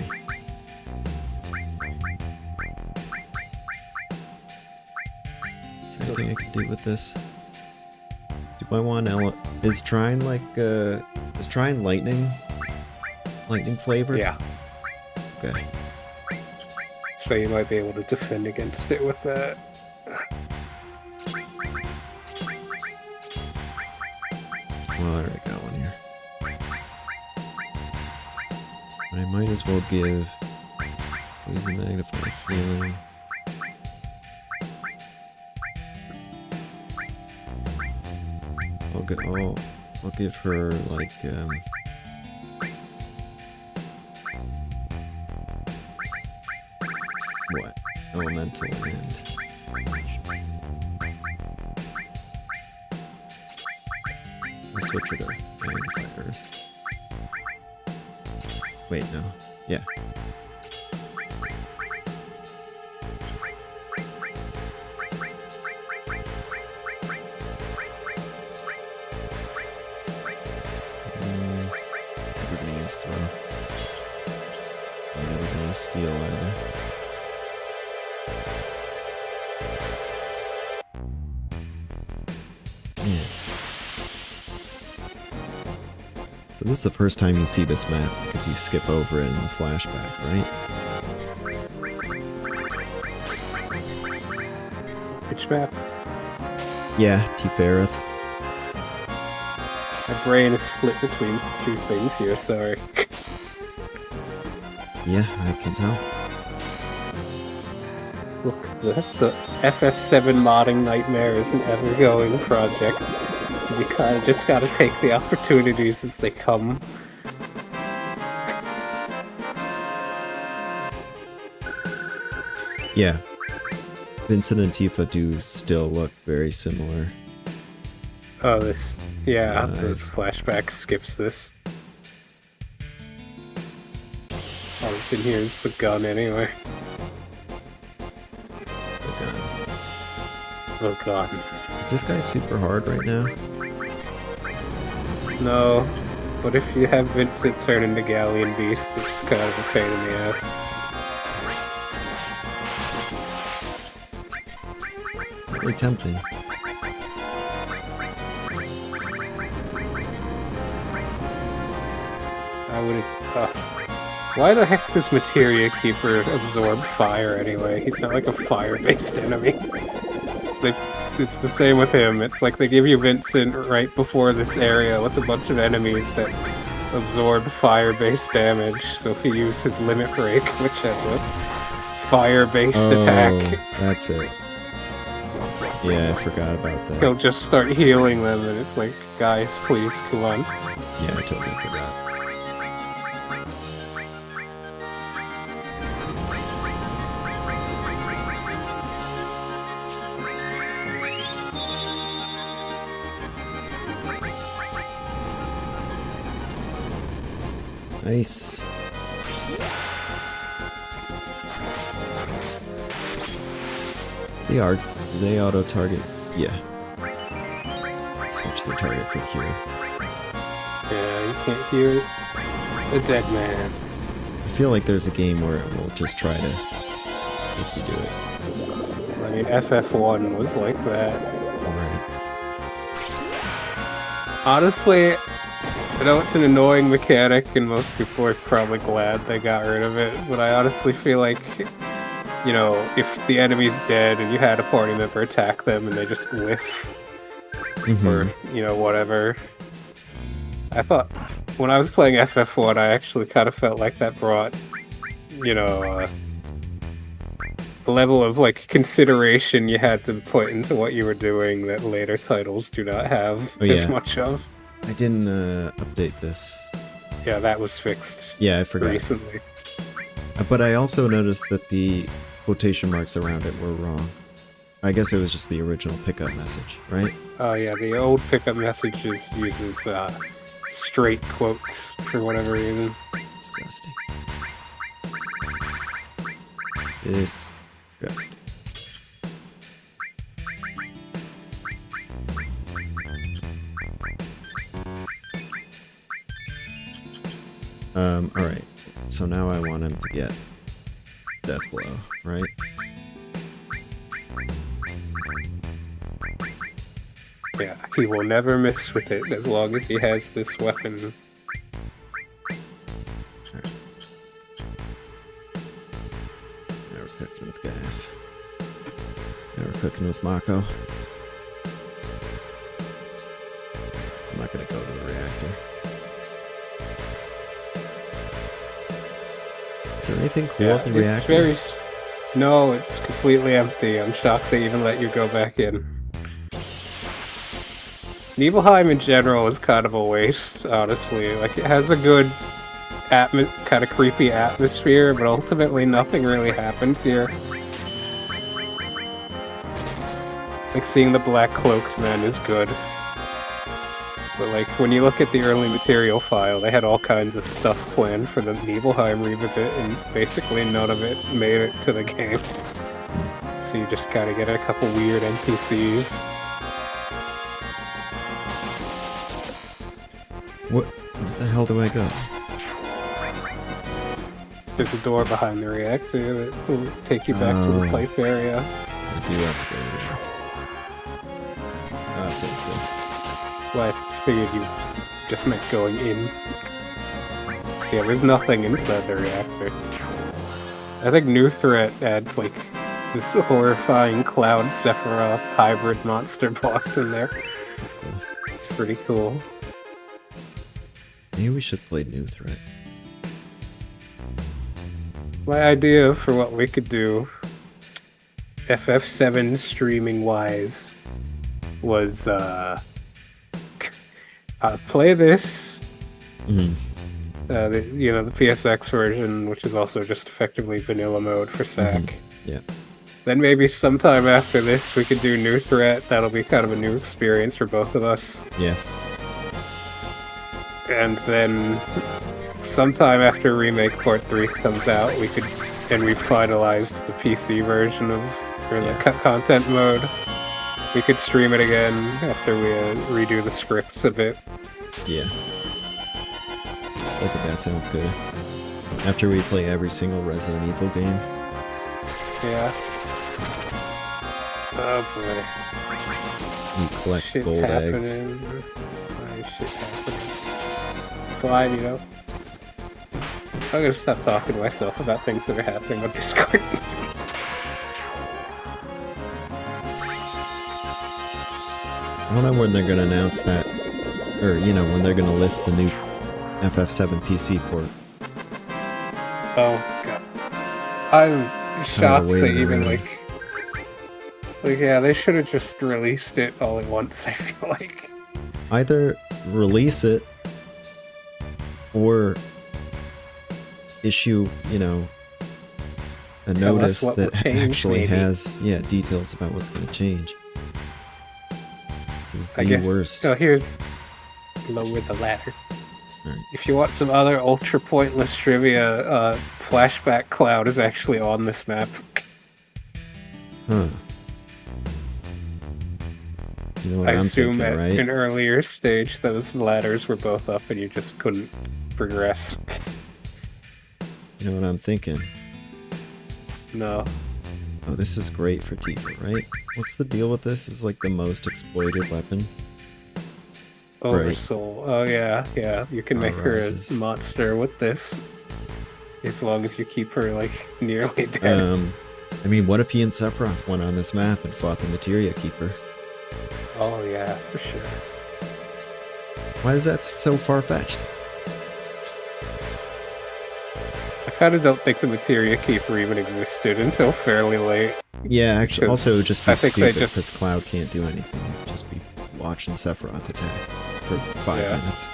Is there anything I can do with this? Do I want is Trine like is Trine lightning flavored? Yeah. Okay. So you might be able to defend against it with that. Well, I already got one here. I might as well give Lazy Magnify healing. I'll give her like what? Elemental and I'll switch her to Magnify Earth. Wait, no. Yeah. Never gonna use throw. I'm never gonna steal either. Yeah. So this is the first time you see this map because you skip over it in the flashback, right? Which map? Yeah, Tifereth. My brain is split between two things here, sorry. Yeah, I can tell. Look, the FF7 modding nightmare is an ever-going project. You kind of just gotta take the opportunities as they come. Yeah. Vincent and Tifa do still look very similar. Oh, this... Yeah, Nice. the flashback skips this. All that's in here is the gun anyway. The gun. The gun. Is this guy super hard right now? No, but if you have Vincent turn into Galleon Beast, it's kind of a pain in the ass. Very tempting. I would... why the heck does Materia Keeper absorb fire anyway? He's not like a fire-based enemy. It's the same with him. It's like they give you Vincent right before this area with a bunch of enemies that absorb fire-based damage. So if you use his Limit Break, which has a fire-based attack, That's it. Yeah, I forgot about that. he'll just start healing them, and it's like, guys, please, come on. Yeah, I totally forgot. Nice. They auto target. Yeah. Switch the target for Q. Yeah, you can't hear it. A dead man. I feel like there's a game where it will just try to make you do it. I mean, FF1 was like that. Alright. Honestly, I know it's an annoying mechanic, and most people are probably glad they got rid of it, but I honestly feel like, you know, if the enemy's dead and you had a party member attack them and they just whiff, or, you know, whatever. I thought, when I was playing FF1, I actually kind of felt like that brought, you know, a level of, like, consideration you had to put into what you were doing that later titles do not have as much of. I didn't update this. Yeah, that was fixed. Yeah, I forgot. Recently. But I also noticed that the quotation marks around it were wrong. I guess it was just the original pickup message, right? Oh yeah, the old pickup messages uses straight quotes for whatever reason. Disgusting. Disgusting. Alright. So now I want him to get Death Blow, right? Yeah, he will never miss with it as long as he has this weapon. Alright. Now we're cooking with gas. Now we're cooking with Mako. I'm not not going to go to the reactor. Is there anything cool at the reactor? No, it's completely empty. I'm shocked they even let you go back in. Nibelheim in general is kind of a waste, honestly. Like, it has a good, kind of creepy atmosphere, but ultimately nothing really happens here. Like, seeing the black cloaked men is good. But, like, when you look at the early material file, they had all kinds of stuff planned for the Nibelheim revisit, and basically none of it made it to the game. So you just kind of get a couple weird NPCs. Where the hell do I go? There's a door behind the reactor that will take you back to the pipe area. I do have to go there. Oh, feels good. Well, I figured you just meant going in. So yeah, there's nothing inside the reactor. I think New Threat adds, like, this horrifying Cloud Sephiroth hybrid monster boss in there. That's cool. It's pretty cool. Maybe we should play New Threat. My idea for what we could do, FF7 streaming-wise, was, play this, the PSX version, which is also just effectively vanilla mode for SAC. Yeah. Then maybe sometime after this we could do New Threat. That'll be kind of a new experience for both of us. Yeah. And then sometime after Remake Port 3 comes out, we've finalized the PC version of, or the content mode. We could stream it again after we redo the scripts a bit. Yeah. I think that sounds good. After we play every single Resident Evil game. Yeah. Oh boy. You collect Shit's gold happening. eggs. Shit's happening. Fine, you know. I'm gonna stop talking to myself about things that are happening on Discord. I don't know when they're gonna announce that, or when they're gonna list the new FF7 PC port. Oh god, I'm shocked they even like yeah, they should have just released it all at once. I feel like either release it or issue, a notice that actually has details about what's going to change. This is the worst. So here's lower the ladder. Right. If you want some other ultra pointless trivia, Flashback Cloud is actually on this map. Huh. You know what I I'm assume thinking, at right? an earlier stage those ladders were both up and you just couldn't progress. You know what I'm thinking? No. Oh, this is great for Tifa, right? What's the deal with this? Is like the most exploited weapon. Oversoul. Right. Oh yeah. You can make her a monster with this. As long as you keep her, like, nearly dead. I mean, what if he and Sephiroth went on this map and fought the Materia Keeper? Oh yeah, for sure. Why is that so far-fetched? I kind of don't think the Materia Keeper even existed until fairly late. Yeah, actually, also it would just be stupid because Cloud can't do anything. It would just be watching Sephiroth attack for 5 minutes.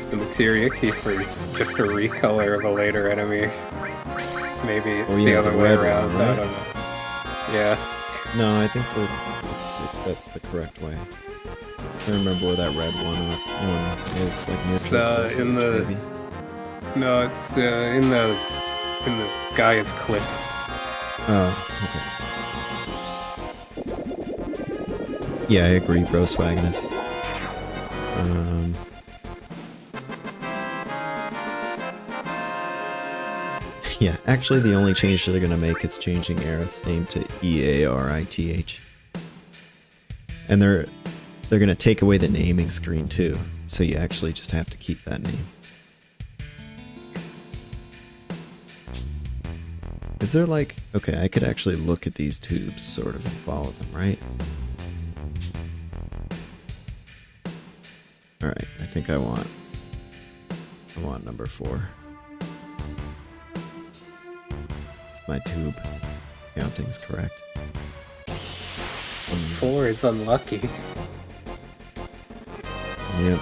So the Materia Keeper is just a recolor of a later enemy. Maybe it's the other way around. One, right? I don't know. Yeah. No, I think that's the correct way. I don't remember where that red one is. Like near it's in the. Maybe. No, it's in the Gaia's cliff. Oh, okay. Yeah, I agree, bro. Swaginus. Yeah, actually, the only change that they're gonna make is changing Aerith's name to Earith, and they're gonna take away the naming screen too, so you actually just have to keep that name. Is there like, okay, I could actually look at these tubes sort of and follow them, right? Alright, I think I want number 4. My tube counting's correct. 4 is unlucky. Yep.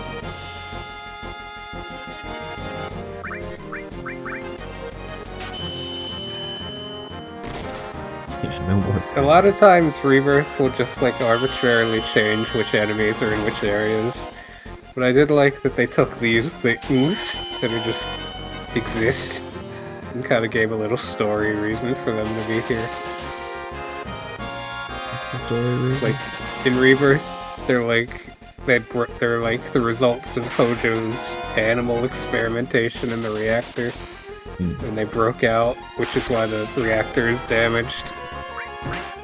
Yeah, no more. A lot of times Rebirth will just like arbitrarily change which enemies are in which areas. But I did like that they took these things that are just exist and kind of gave a little story reason for them to be here. What's the story reason? Like in Rebirth, they're like the results of Hojo's animal experimentation in the reactor, and they broke out, which is why the reactor is damaged.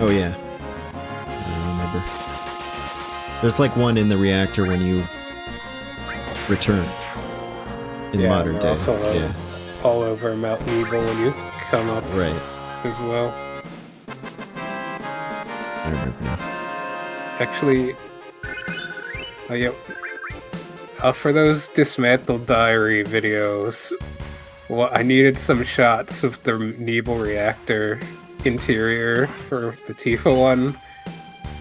Oh yeah, I remember. There's like one in the reactor when you return in modern day. Also all over Mount Nibel when you come up as well. I remember now. Actually, for those dismantled diary videos, I needed some shots of the Nibel reactor interior for the Tifa one.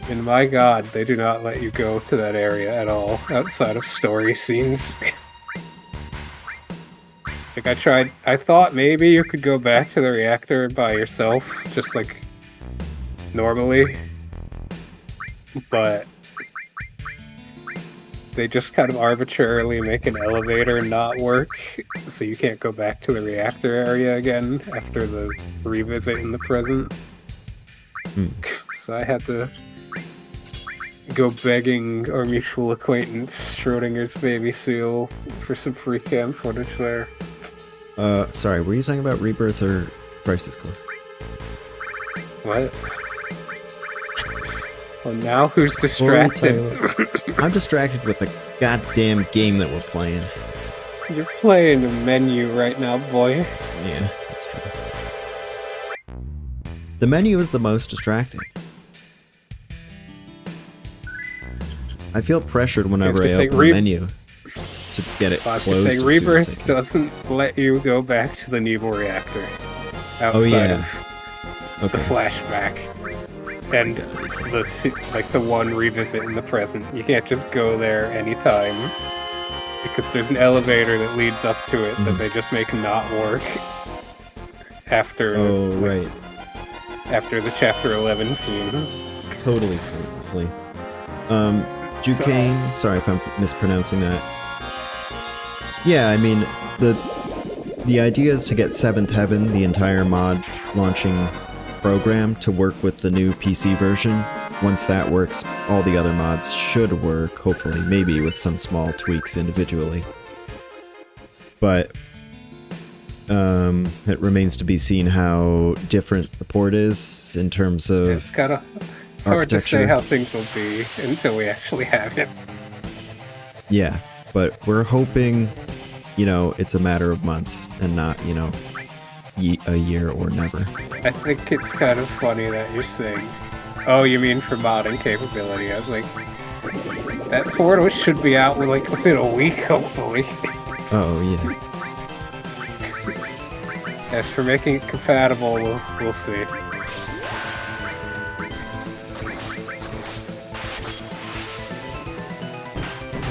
And my god, they do not let you go to that area at all, outside of story scenes. Like I thought maybe you could go back to the reactor by yourself, just like normally. But they just kind of arbitrarily make an elevator not work, so you can't go back to the reactor area again after the revisit in the present. So I had to go begging our mutual acquaintance, Schrodinger's baby seal, for some free cam footage there. Sorry, were you talking about Rebirth or Crisis Core? What? Well, now who's distracted? I'm distracted with the goddamn game that we're playing. You're playing a menu right now, boy. Yeah, that's true. The menu is the most distracting. I feel pressured whenever I open the menu to get it closed. Rebirth doesn't let you go back to the Nibel reactor outside of the flashback and the one revisit in the present. You can't just go there anytime because there's an elevator that leads up to it that they just make not work after after the chapter 11 scene. Totally pointlessly. Duquesne, sorry if I'm mispronouncing that. Yeah, I mean, the idea is to get 7th Heaven, the entire mod launching program, to work with the new PC version. Once that works, all the other mods should work, hopefully, maybe with some small tweaks individually. But it remains to be seen how different the port is in terms of It's hard to say how things will be until we actually have it. Yeah, but we're hoping, it's a matter of months and not, a year or never. I think it's kind of funny that you're saying, oh, you mean for modding capability. I was like, that port should be out within a week, hopefully. Oh, yeah. As for making it compatible, we'll see.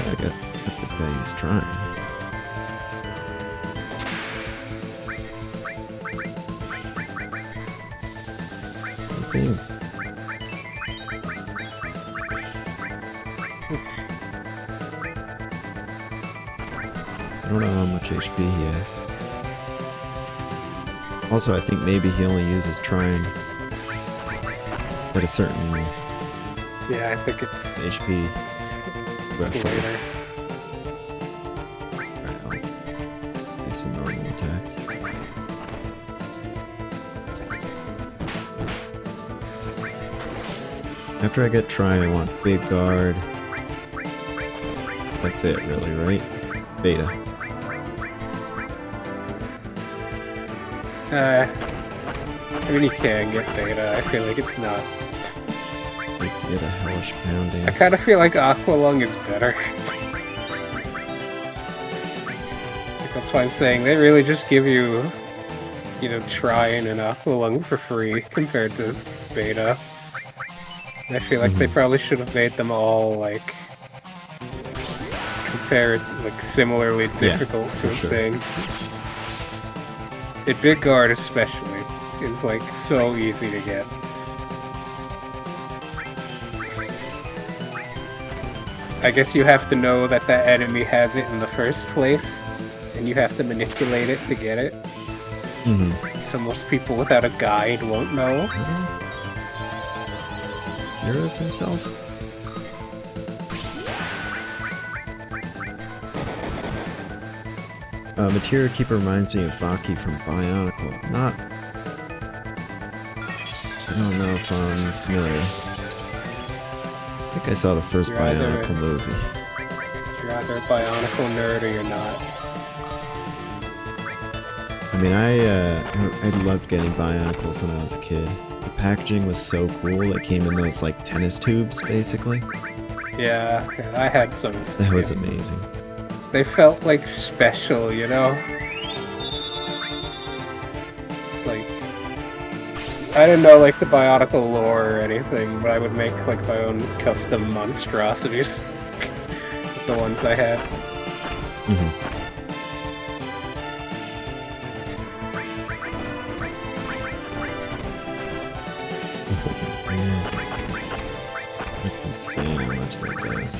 I got this guy he's trying. Okay. I don't know how much HP he has. Also, I think maybe he only uses trine at a certain I think it's HP threshold. later. Alright, I'll just do some normal attacks. After I get trine, I want big guard. That's it, really, right? Beta. I mean, you can get beta. I feel like it's not. Like to get a hellish pounding. I kind of feel like Aqualung is better. That's why I'm saying they really just give you, you know, Trine and Aqualung for free compared to Beta. I feel like they probably should have made them all, like, compared, like, similarly difficult to a thing. In Midgard especially, is, like, so easy to get. I guess you have to know that that enemy has it in the first place, and you have to manipulate it to get it. So most people without a guide won't know. Heroes himself? Materia Keeper reminds me of Vaki from Bionicle. Not... I don't know if I'm familiar. I think I saw the first Bionicle movie. You're either a Bionicle nerd or you're not. I mean, I loved getting Bionicles when I was a kid. The packaging was so cool. It came in those, like, tennis tubes, basically. Yeah, I had some. That was amazing. They felt, like, special, you know? It's like... I didn't know, like, the Bionicle lore or anything, but I would make, like, my own custom monstrosities. The ones I had. That's insane how much that does.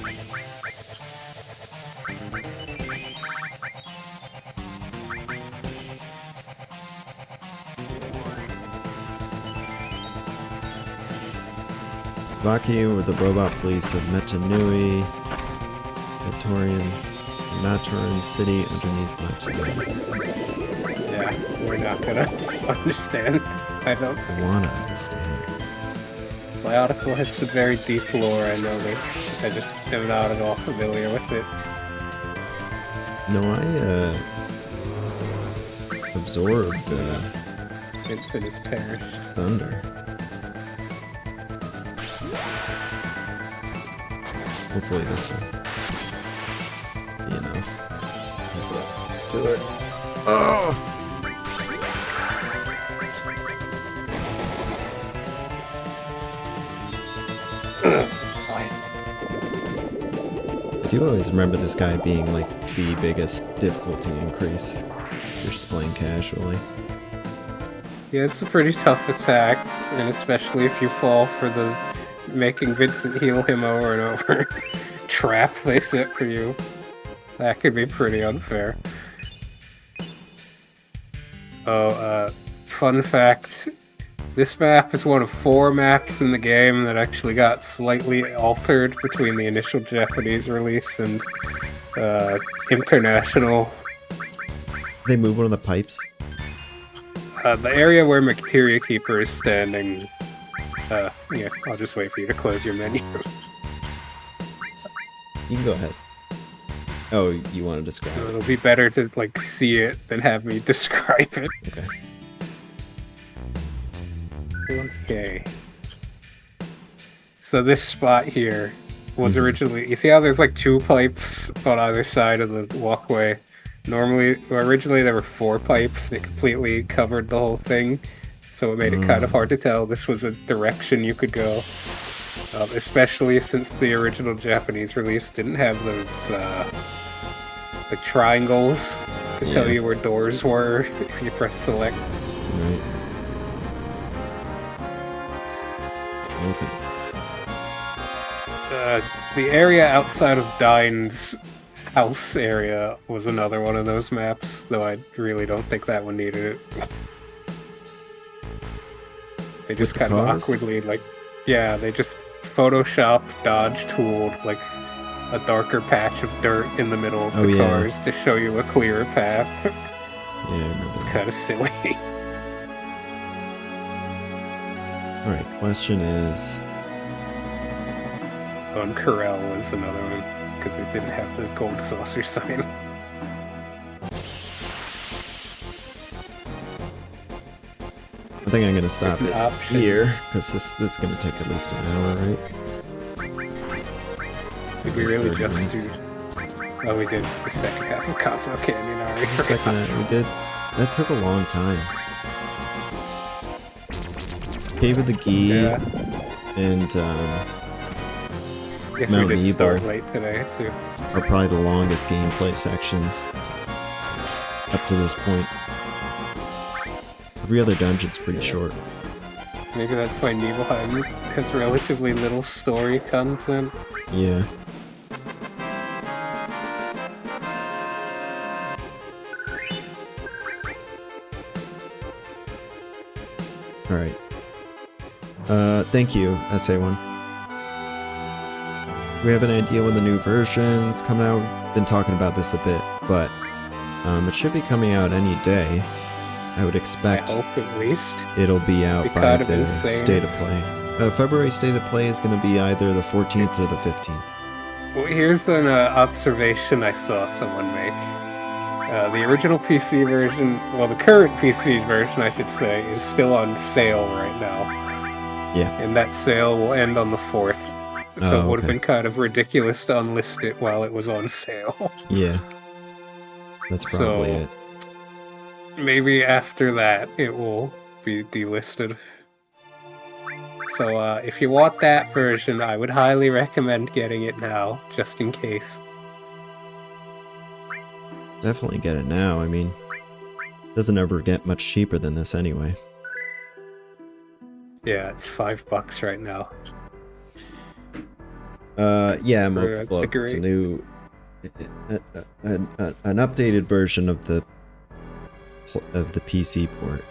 Vaki were the robot police of Metanui, Matoran City underneath Metanui. Yeah, we're not gonna understand. I wanna understand. Bionicle has some very deep lore, I know this. I just am not at all familiar with it. No, I absorbed Vincent is perished. Thunder. Hopefully this will be enough. Let's do it. Oh! I do always remember this guy being like the biggest difficulty increase. You're just playing casually. Yeah, it's a pretty tough attacks, and especially if you fall for the making Vincent heal him over and over trap they set for you. That could be pretty unfair. Oh, fun fact. This map is one of 4 maps in the game that actually got slightly altered between the initial Japanese release and international. They move one of the pipes? The area where Materia Keeper is standing. Yeah, I'll just wait for you to close your menu. You can go ahead. Oh, you want to describe it? It'll be better to, like, see it than have me describe it. Okay. Okay. So this spot here was originally... You see how there's, like, 2 pipes on either side of the walkway? Originally there were 4 pipes, and it completely covered the whole thing. So it made it kind of hard to tell this was a direction you could go. Especially since the original Japanese release didn't have those, like, triangles to tell you where doors were if you press select. Right. The area outside of Dine's house area was another one of those maps, though I really don't think that one needed it. They just kind of awkwardly, like, yeah, they just Photoshop dodge tooled, like, a darker patch of dirt in the middle of the cars to show you a clearer path. Yeah, I remember. It's kind of silly. Alright, question is... On Corel was another one, because it didn't have the gold saucer sign. I think I'm gonna stop it here, because this is gonna take at least an hour, right? Did we really just do... Oh, we did the second half of Cosmo Canyon already. The second half we did. That took a long time. Cave of the Gi and Guess Mount we did Nebo start late today, too. are probably the longest gameplay sections up to this point. Every other dungeon's pretty short. Maybe that's why Nibelheim has relatively little story content. Yeah. Alright. Thank you, SA1. We have an idea when the new version's coming out. Been talking about this a bit, but it should be coming out any day. I would expect I hope at least. It'll be out by the State of Play. February State of Play is going to be either the 14th or the 15th. Well, here's an observation I saw someone make. The original PC version, well, the current PC version, I should say, is still on sale right now. Yeah. And that sale will end on the 4th. So it would have been kind of ridiculous to unlist it while it was on sale. Yeah. That's probably it. Maybe after that, it will be delisted. So if you want that version, I would highly recommend getting it now, just in case. Definitely get it now. I mean, it doesn't ever get much cheaper than this anyway. Yeah, it's $5 right now. Yeah, it's a new, an updated version of the PC port.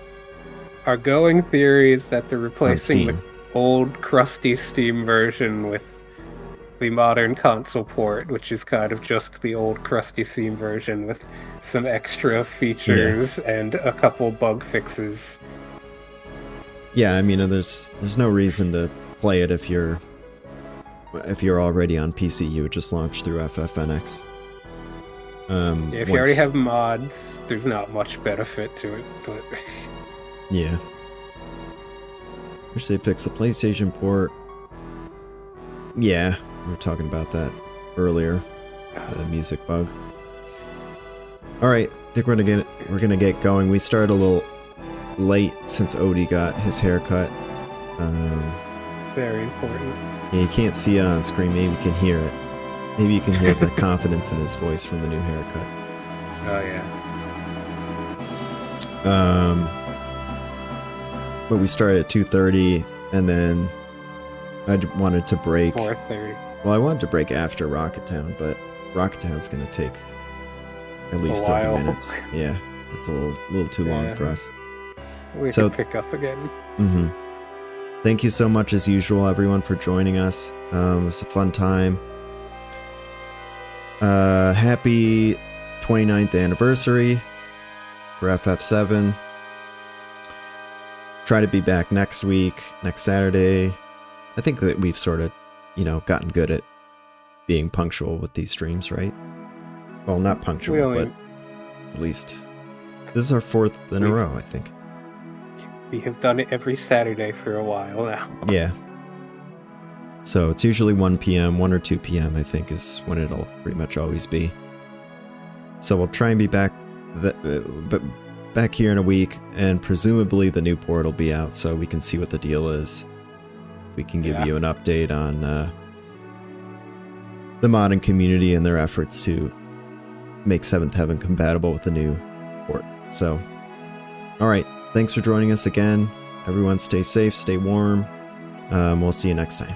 Our going theory is that they're replacing the old crusty Steam version with the modern console port, which is kind of just the old crusty Steam version with some extra features and a couple bug fixes. Yeah, I mean, there's no reason to play it if you're already on PC. You would just launch through FFNX. If you already have mods, there's not much benefit to it, but... Yeah. Wish they fixed the PlayStation port. Yeah, we were talking about that earlier. The music bug. Alright, I think we're gonna get going. We started a little late since Odie got his haircut. Very important. Yeah, you can't see it on screen, maybe you can hear it. Maybe you can hear the confidence in his voice from the new haircut. Oh, yeah. But we started at 2:30, and then I wanted to break... 4:30. Well, I wanted to break after Rocket Town, but Rocket Town's going to take at least 30 minutes. Yeah, it's a little too long for us. We can pick up again. Mm-hmm. Thank you so much, as usual, everyone, for joining us. It was a fun time. Happy 29th anniversary for FF7. Try to be back next week, next Saturday. I think that we've sort of, gotten good at being punctual with these streams, right? Well, not punctual, but at least this is our 4th in a row, I think. We have done it every Saturday for a while now. Yeah. So it's usually 1 p.m., 1 or 2 p.m., I think, is when it'll pretty much always be. So we'll try and be back back here in a week, and presumably the new port will be out, so we can see what the deal is. We can give you an update on the modding community and their efforts to make 7th Heaven compatible with the new port. So, alright, thanks for joining us again. Everyone stay safe, stay warm. We'll see you next time.